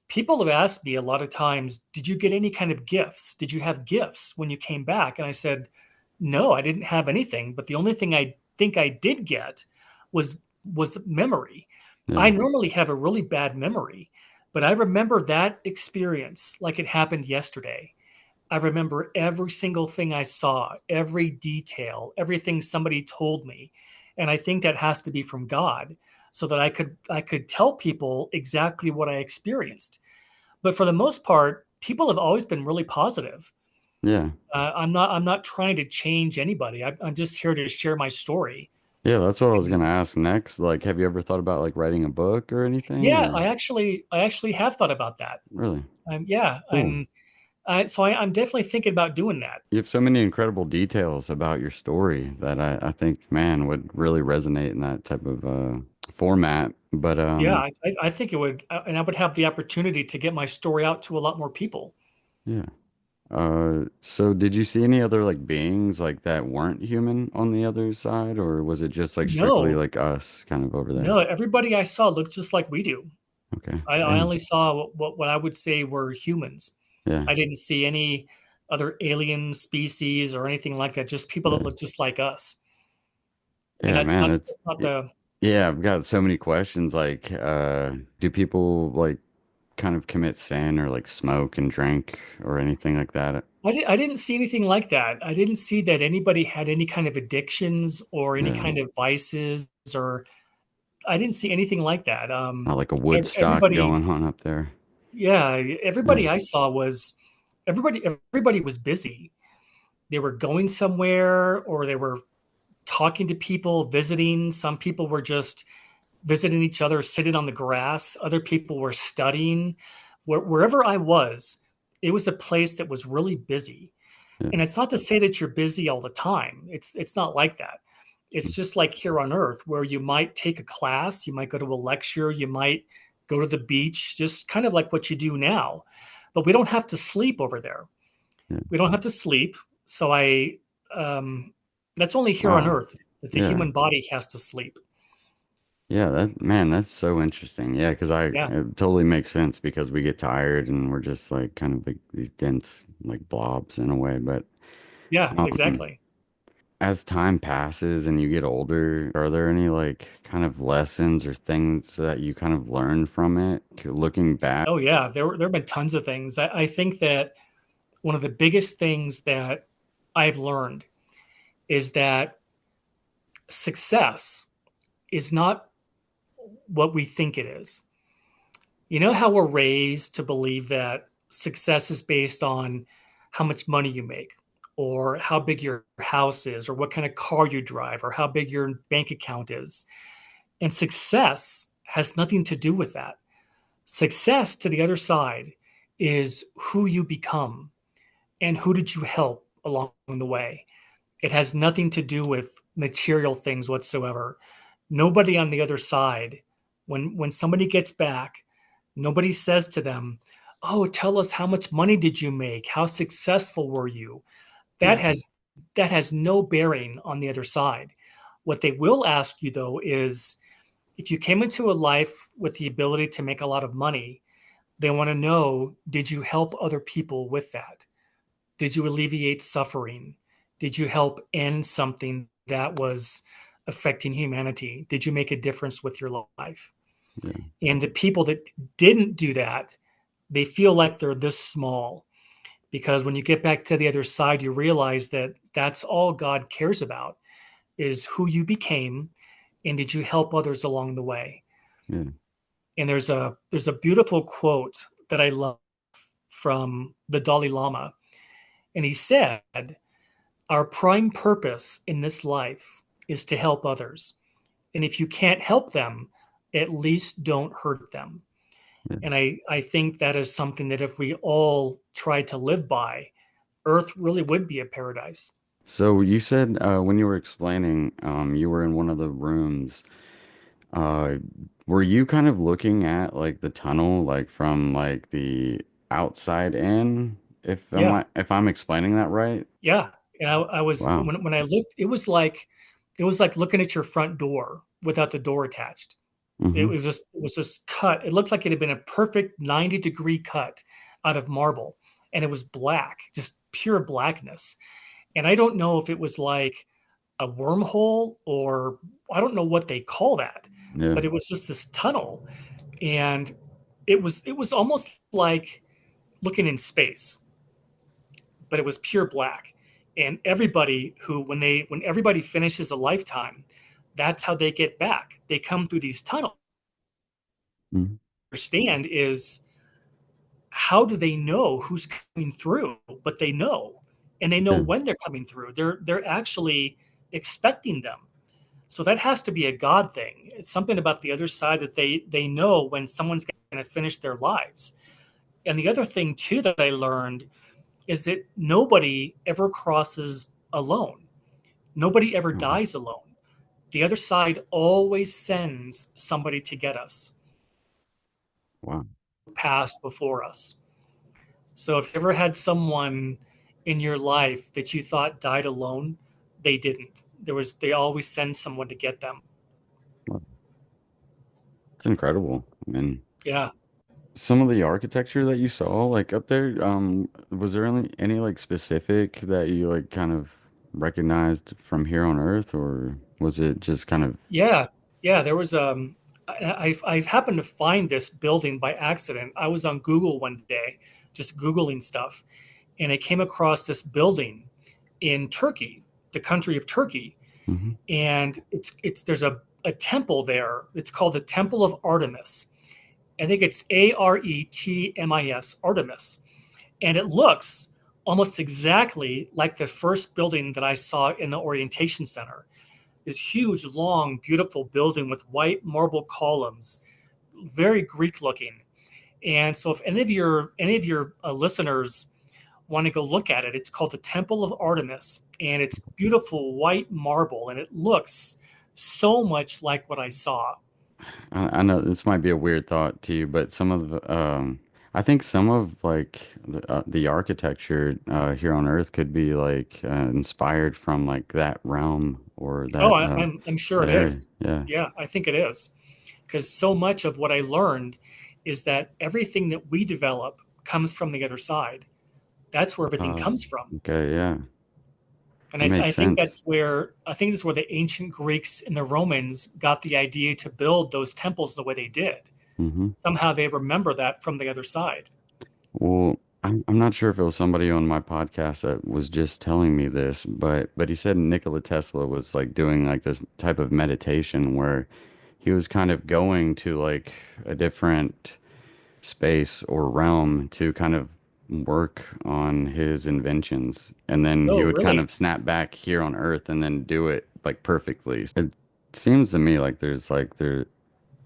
people have asked me a lot of times, "Did you get any kind of gifts? Did you have gifts when you came back?" And I said, "No, I didn't have anything. But the only thing I think I did get was memory. I yeah, normally have a really bad memory, but I remember that experience like it happened yesterday. I remember every single thing I saw, every detail, everything somebody told me. And I think that has to be from God so that I could tell people exactly what I experienced. But for the most part, people have always been really positive. yeah, I'm not trying to change anybody. I'm just here to share my story. yeah. That's what I was And gonna ask next. Like, have you ever thought about like writing a book or anything, yeah, or I actually have thought about that. really Yeah, cool? and I'm definitely thinking about doing that. You have so many incredible details about your story that I think, man, would really resonate in that type of format. But Yeah, I think it would, and I would have the opportunity to get my story out to a lot more people. yeah. So did you see any other like beings like that weren't human on the other side, or was it just like strictly No, like us kind of over there? no, everybody I saw looked just like we do. Okay. I Yeah. only saw what I would say were humans. Yeah. I didn't see any other alien species or anything like that, just people that Yeah. look just like us. And Yeah, man, that's not y- the yeah, I've got so many questions. Like, do people like kind of commit sin or like smoke and drink or anything like that? I didn't see anything like that. I didn't see that anybody had any kind of addictions or any Yeah. kind of vices, or I didn't see anything like that. Not like a Woodstock Everybody, going on up there. yeah, Yeah. everybody I saw was everybody was busy. They were going somewhere or they were talking to people, visiting. Some people were just visiting each other, sitting on the grass. Other people were studying. Wherever I was, it was a place that was really busy. Yeah. And it's not to say that you're busy all the time. It's not like that. It's just like here on earth where you might take a class, you might go to a lecture, you might go to the beach, just kind of like what you do now. But we don't have to sleep over there. Yeah. We don't have to sleep. So um, that's only here on Wow. earth that the Yeah. human body has to sleep. Yeah, that man, that's so interesting. Yeah, because Yeah. it totally makes sense because we get tired and we're just like kind of like these dense like blobs in a way. But Yeah, um, exactly. as time passes and you get older, are there any like kind of lessons or things that you kind of learn from it, looking back? Oh yeah, there have been tons of things. I think that one of the biggest things that I've learned is that success is not what we think it is. You know how we're raised to believe that success is based on how much money you make, or how big your house is, or what kind of car you drive, or how big your bank account is. And success has nothing to do with that. Success to the other side is who you become and who did you help along the way. It has nothing to do with material things whatsoever. Nobody on the other side, when somebody gets back, nobody says to them, "Oh, tell us how much money did you make? How successful were you?" That Yeah, has that has no bearing on the other side. What they will ask you though is if you came into a life with the ability to make a lot of money, they want to know, did you help other people with that? Did you alleviate suffering? Did you help end something that was affecting humanity? Did you make a difference with your life? yeah, And the people that didn't do that, they feel like they're this small because when you get back to the other side, you realize that that's all God cares about is who you became and did you help others along the way. yeah. And there's a beautiful quote that I love from the Dalai Lama, and he said, "Our prime purpose in this life is to help others. And if you can't help them, at least don't hurt them." Yeah. And I think that is something that if we all tried to live by, Earth really would be a paradise. So you said when you were explaining, you were in one of the rooms. Uh, were you kind of looking at like the tunnel, like from like the outside in? Yeah, If I'm explaining that right? yeah. And I was Wow. when I looked, it was like looking at your front door without the door attached. Mm-hmm. It was just cut. It looked like it had been a perfect 90-degree cut out of marble, and it was black, just pure blackness. And I don't know if it was like a wormhole or I don't know what they call that, Yeah. but it was just this tunnel, and it was almost like looking in space, but it was pure black. And everybody who when everybody finishes a lifetime, that's how they get back. They come through these tunnels. Mhm. Understand is how do they know who's coming through? But they know, and they know Yeah. when they're coming through. They're actually expecting them. So that has to be a God thing. It's something about the other side that they know when someone's going to finish their lives. And the other thing too that I learned is that nobody ever crosses alone. Nobody ever Oh, dies alone. The other side always sends somebody to get us, wow. passed before us. So if you ever had someone in your life that you thought died alone, they didn't. They always send someone to get them. Well, it's incredible. I mean, Yeah. some of the architecture that you saw, like up there, was there any like specific that you like kind of recognized from here on Earth, or was it just kind of, Yeah. Yeah, there was I've happened to find this building by accident. I was on Google one day just googling stuff, and I came across this building in Turkey, the country of Turkey, hmm and it's there's a temple there. It's called the Temple of Artemis. I think it's Artemis, Artemis, and it looks almost exactly like the first building that I saw in the orientation center. This huge, long, beautiful building with white marble columns, very Greek looking. And so, if any of your listeners want to go look at it, it's called the Temple of Artemis, and it's beautiful white marble, and it looks so much like what I saw. I know this might be a weird thought to you, but I think some of like the architecture here on Earth could be like inspired from like that realm or Oh, that I'm sure that it area. is. Yeah. Yeah, I think it is. Because so much of what I learned is that everything that we develop comes from the other side. That's where everything Uh, comes from. okay. Yeah. And That makes sense. I think that's where the ancient Greeks and the Romans got the idea to build those temples the way they did. hmm Somehow they remember that from the other side. Well, I'm not sure if it was somebody on my podcast that was just telling me this, but he said Nikola Tesla was like doing like this type of meditation where he was kind of going to like a different space or realm to kind of work on his inventions, and then he Oh, would kind really? of snap back here on Earth and then do it like perfectly. It seems to me like there's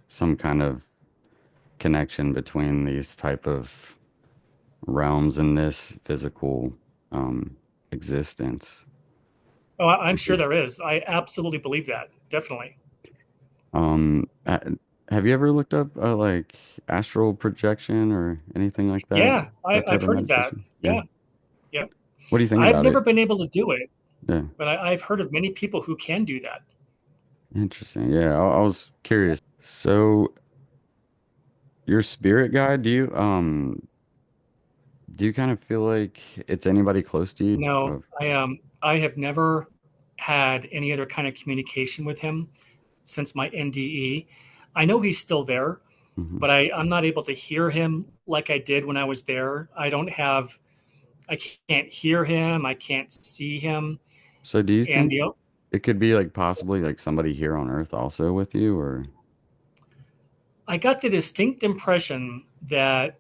some kind of connection between these type of realms in this physical um, existence. Oh, I'm sure there is. I absolutely believe that. Definitely. Ha- have you ever looked up like astral projection or anything like that? Yeah, That type I've of heard of that. meditation? Yeah. Yeah, yeah. What do you think I've about it? never been able to do it, Yeah. but I've heard of many people who can do that. Interesting. Yeah, I was curious. So, your spirit guide, do you kind of feel like it's anybody close to you? No, Of, I have never had any other kind of communication with him since my NDE. I know he's still there, mhm. but I'm not able to hear him like I did when I was there. I can't hear him. I can't see him. So do you And think it could be like possibly like somebody here on Earth also with you or I got the distinct impression that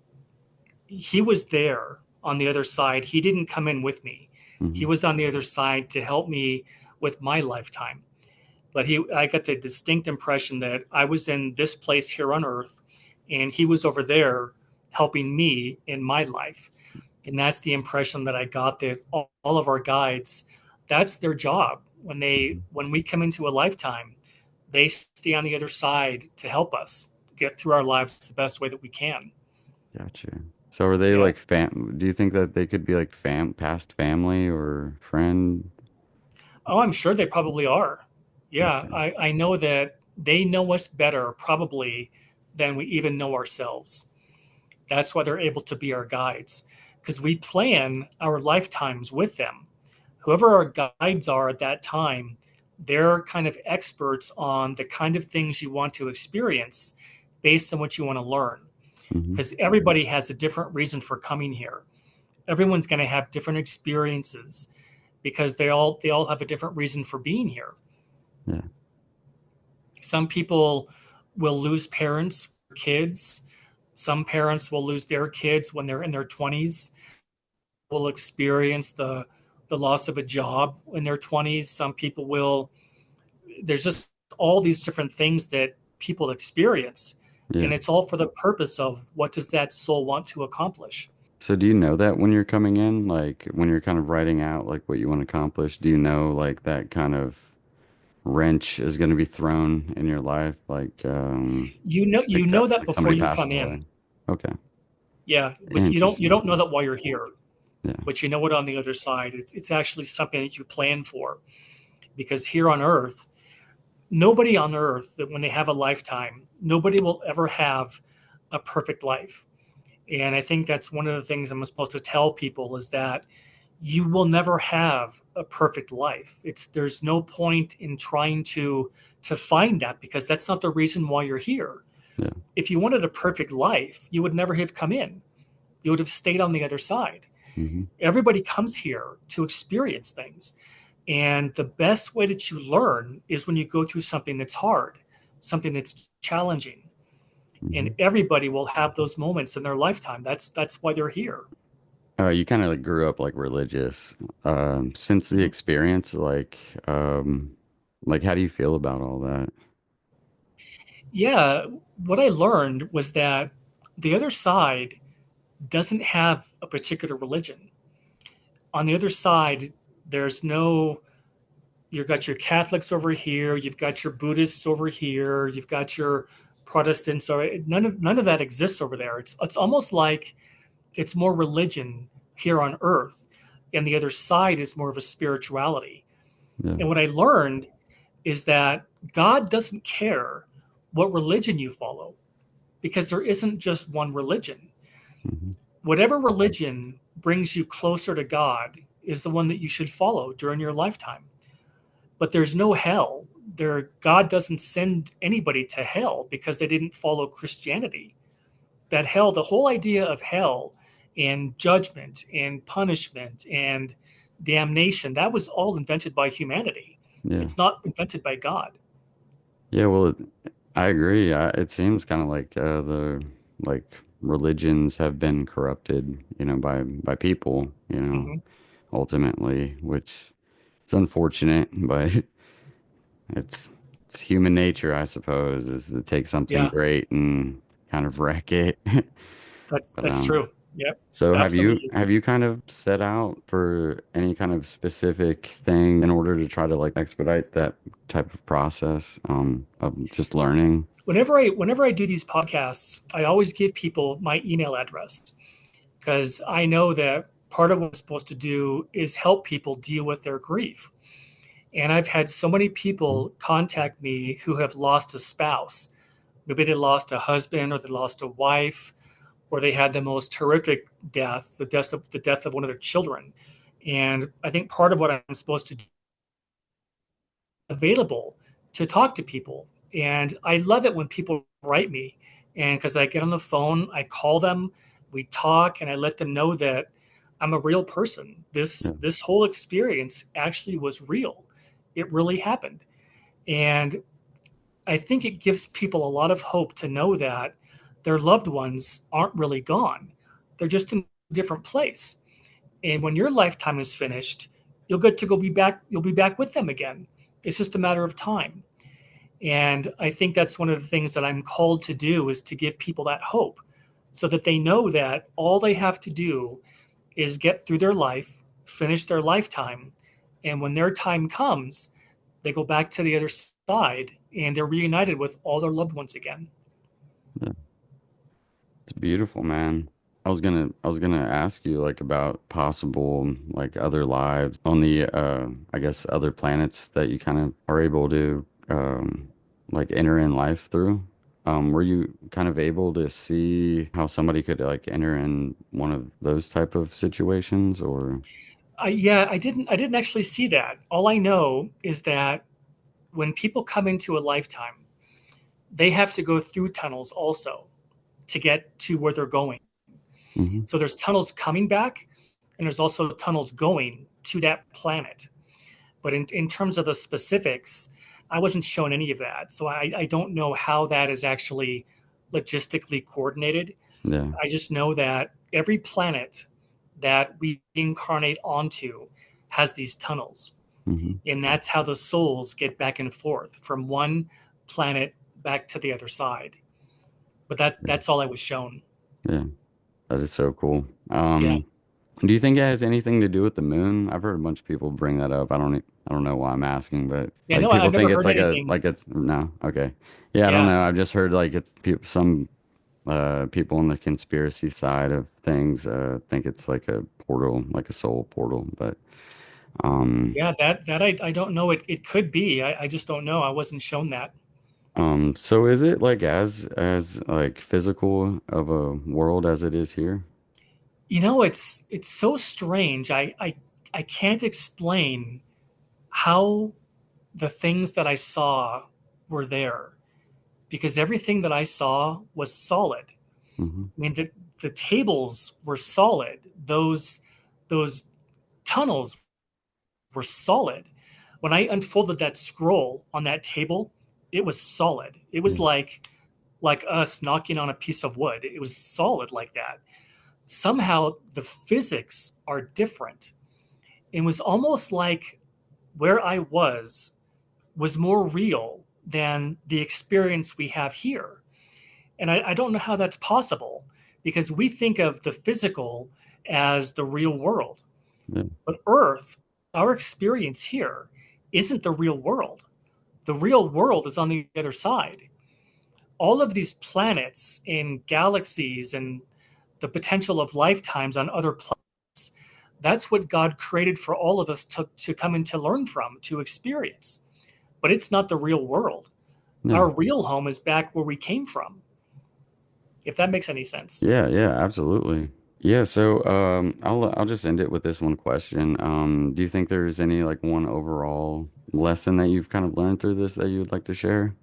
he was there on the other side. He didn't come in with me. He hmm was on the other side to help me with my lifetime. But I got the distinct impression that I was in this place here on earth and he was over there helping me in my life. And that's the impression that I got, that all of our guides, that's their job. When we come into a lifetime, they stay on the other side to help us get through our lives the best way that we can. Gotcha. So are they Yeah. like do you think that they could be like past family or friend? Oh, I'm sure they probably are. Yeah, Gotcha. I know that they know us better probably than we even know ourselves. That's why they're able to be our guides, because we plan our lifetimes with them. Whoever our guides are at that time, they're kind of experts on the kind of things you want to experience based on what you want to learn. hmm Because everybody has a different reason for coming here. Everyone's going to have different experiences because they all have a different reason for being here. Yeah. Some people will lose parents, kids. Some parents will lose their kids when they're in their 20s. Will experience the loss of a job in their 20s. Some people will. There's just all these different things that people experience, Yeah. and it's all for the purpose of what does that soul want to accomplish. So do you know that when you're coming in, like when you're kind of writing out like what you want to accomplish, do you know like that kind of wrench is going to be thrown in your life? You know Like that, that like before somebody you come passes away. in. Okay. Yeah, but you Interesting. don't know that while you're here, Yeah. but you know it on the other side. It's actually something that you plan for, because here on Earth, nobody on Earth that when they have a lifetime, nobody will ever have a perfect life. And I think that's one of the things I'm supposed to tell people is that you will never have a perfect life. It's there's no point in trying to find that, because that's not the reason why you're here. Yeah. If you wanted a perfect life, you would never have come in. You would have stayed on the other side. Hmm. Everybody comes here to experience things. And the best way that you learn is when you go through something that's hard, something that's challenging. And Hmm. everybody will have those moments in their lifetime. That's why they're here. You kind of like grew up like religious. Since the Mhm. experience, like how do you feel about all that? Yeah, what I learned was that the other side doesn't have a particular religion. On the other side, there's no, you've got your Catholics over here, you've got your Buddhists over here, you've got your Protestants. So none of that exists over there. It's almost like it's more religion here on earth, and the other side is more of a spirituality. Yeah. And what I learned is that God doesn't care what religion you follow, because there isn't just one religion. Hmm. Whatever religion brings you closer to God is the one that you should follow during your lifetime. But there's no hell. God doesn't send anybody to hell because they didn't follow Christianity. That hell, the whole idea of hell and judgment and punishment and damnation, that was all invented by humanity. Yeah. It's not invented by God. Yeah. Well, I agree. It seems kind of like the like religions have been corrupted, by people, Hmm. ultimately, which it's unfortunate, but it's it's human nature, I suppose, is to take something Yeah, great and kind of wreck it. But that's true. Yep, so absolutely. have you kind of set out for any kind of specific thing in order to try to like expedite that type of process of just learning? Whenever I do these podcasts, I always give people my email address, because I know that part of what I'm supposed to do is help people deal with their grief. And I've had so many people contact me who have lost a spouse. Maybe they lost a husband, or they lost a wife, or they had the most horrific death, the death of one of their children. And I think part of what I'm supposed to do is available to talk to people. And I love it when people write me, and because I get on the phone, I call them, we talk, and I let them know that I'm a real person. Yeah. This whole experience actually was real. It really happened. And I think it gives people a lot of hope to know that their loved ones aren't really gone. They're just in a different place. And when your lifetime is finished, you'll get to go be back, you'll be back with them again. It's just a matter of time. And I think that's one of the things that I'm called to do, is to give people that hope, so that they know that all they have to do is get through their life, finish their lifetime, and when their time comes, they go back to the other side and they're reunited with all their loved ones again. Yeah. It's beautiful, man. I was gonna ask you like about possible like other lives on the I guess other planets that you kind of are able to like enter in life through. Were you kind of able to see how somebody could like enter in one of those type of situations or Yeah, I didn't actually see that. All I know is that when people come into a lifetime, they have to go through tunnels also to get to where they're going. hmm So there's tunnels coming back, and there's also tunnels going to that planet. But in terms of the specifics, I wasn't shown any of that. So I don't know how that is actually logistically coordinated. yeah. I just know that every planet that we incarnate onto has these tunnels. hmm And that's how the souls get back and forth from one planet back to the other side. But Yeah. that's all I was shown. Yeah. That is so cool. Yeah. Do you think it has anything to do with the moon? I've heard a bunch of people bring that up. I don't know why I'm asking, but Yeah, like no, people I've never think it's heard like anything. like it's no, okay. Yeah, I don't Yeah. know. I've just heard like it's people some People on the conspiracy side of things think it's like a portal, like a soul portal. But um, Yeah, that I don't know. It could be. I just don't know. I wasn't shown that. so is it like as like physical of a world as it is here? It's so strange. I can't explain how the things that I saw were there because everything that I saw was solid. Hmm. I mean, the tables were solid. Those tunnels were solid. When I unfolded that scroll on that table, it was solid. It was Yeah. like us knocking on a piece of wood. It was solid like that. Somehow the physics are different. It was almost like where I was more real than the experience we have here. And I don't know how that's possible because we think of the physical as the real world. Yeah. But Earth, our experience here, isn't the real world. The real world is on the other side. All of these planets and galaxies and the potential of lifetimes on other planets, that's what God created for all of us to come and to learn from, to experience. But it's not the real world. Yeah. Our real home is back where we came from, if that makes any sense. Yeah, yeah, absolutely. Yeah, so I'll just end it with this one question. Do you think there's any like one overall lesson that you've kind of learned through this that you would like to share?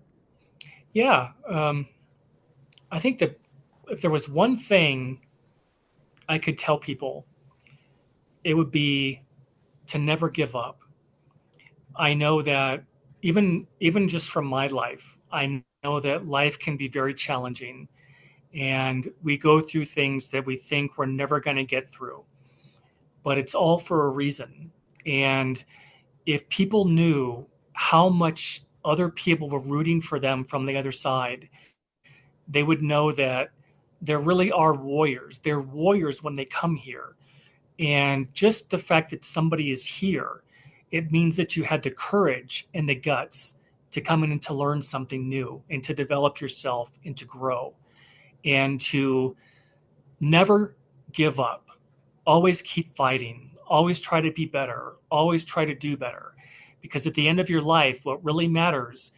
Yeah, I think that if there was one thing I could tell people, it would be to never give up. I know that even just from my life, I know that life can be very challenging and we go through things that we think we're never going to get through, but it's all for a reason. And if people knew how much other people were rooting for them from the other side, they would know that there really are warriors. They're warriors when they come here. And just the fact that somebody is here, it means that you had the courage and the guts to come in and to learn something new and to develop yourself and to grow and to never give up. Always keep fighting. Always try to be better. Always try to do better. Because at the end of your life, what really matters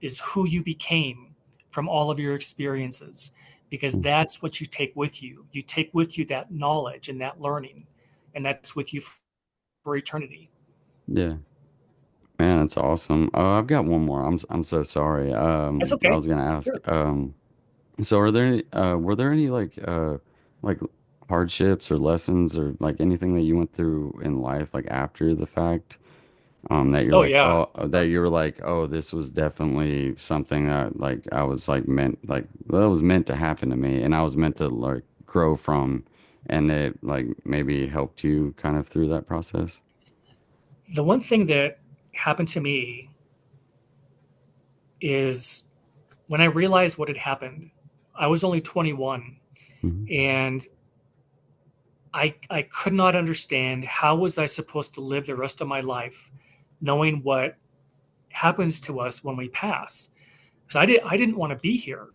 is who you became from all of your experiences. Because that's what you take with you. You take with you that knowledge and that learning, and that's with you for eternity. Yeah. Man, that's awesome. I've got one more. I'm so sorry. That's I okay. was gonna ask. Sure. So are there any, were there any like hardships or lessons or like anything that you went through in life like after the fact? That you're Oh, like, yeah. oh, that you were like, oh, this was definitely something that like I was like meant like that was meant to happen to me, and I was meant to like grow from, and it like maybe helped you kind of through that process. The one thing that happened to me is when I realized what had happened, I was only 21 Hmm. and I could not understand how was I supposed to live the rest of my life knowing what happens to us when we pass. So I didn't want to be here.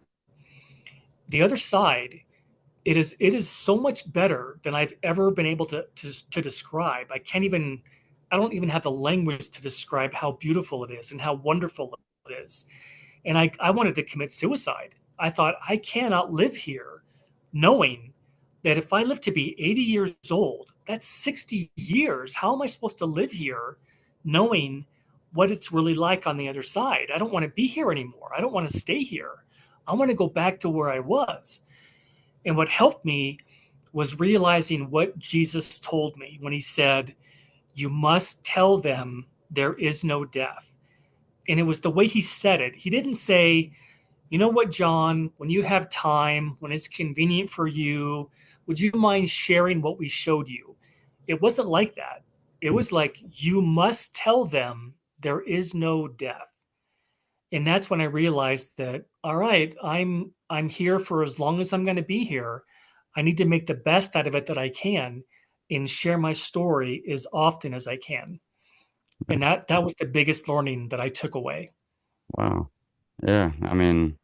The other side, it is so much better than I've ever been able to describe. I don't even have the language to describe how beautiful it is and how wonderful it is. And I wanted to commit suicide. I thought I cannot live here knowing that if I live to be 80 years old, that's 60 years. How am I supposed to live here knowing what it's really like on the other side? I don't want to be here anymore. I don't want to stay here. I want to go back to where I was. And what helped me was realizing what Jesus told me when he said, "You must tell them there is no death." And it was the way he said it. He didn't say, "You know what, John, when you have time, when it's convenient for you, would you mind sharing what we showed you?" It wasn't like that. It was like, "You must tell them there is no death." And that's when I realized that, all right, I'm here for as long as I'm going to be here. I need to make the best out of it that I can and share my story as often as I can. And that was the biggest learning that I took away. Wow. Yeah. I mean.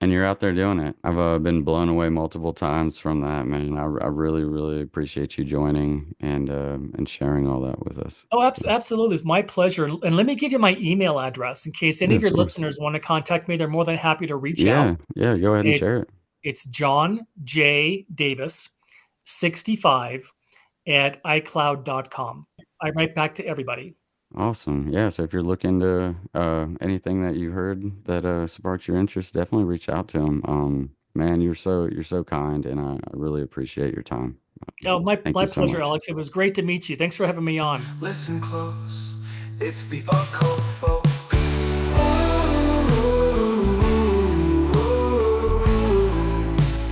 And you're out there doing it. I've been blown away multiple times from that, man. I really, really appreciate you joining and sharing all that with us. Oh, absolutely. It's my pleasure. And let me give you my email address in case any Yeah, of of your course. listeners want to contact me. They're more than happy to reach out. Yeah, yeah. Go ahead and share It's it. it's John J. Davis 65 at iCloud.com. I write back to everybody. Awesome. Yeah. So if you're looking to anything that you heard that sparked your interest, definitely reach out to him. Man, you're so kind, and I really appreciate your time. Oh, Thank my you so pleasure, much. Alex. It was great to meet you. Thanks for having me on. Listen close, it's the occult folk.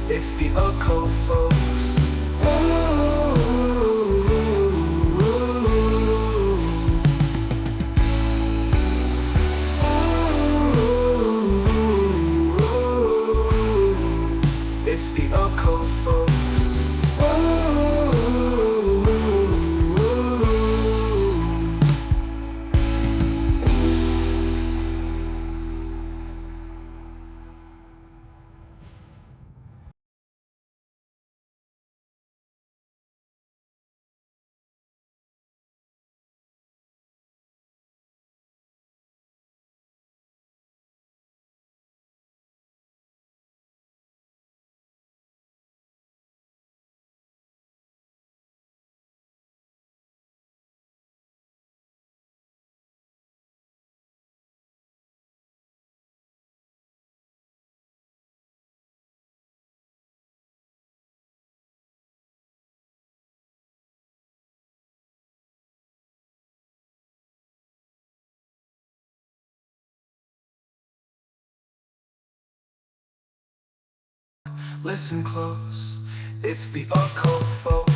It's the occult folks. It's the occult folks. Listen close, it's the occult folk.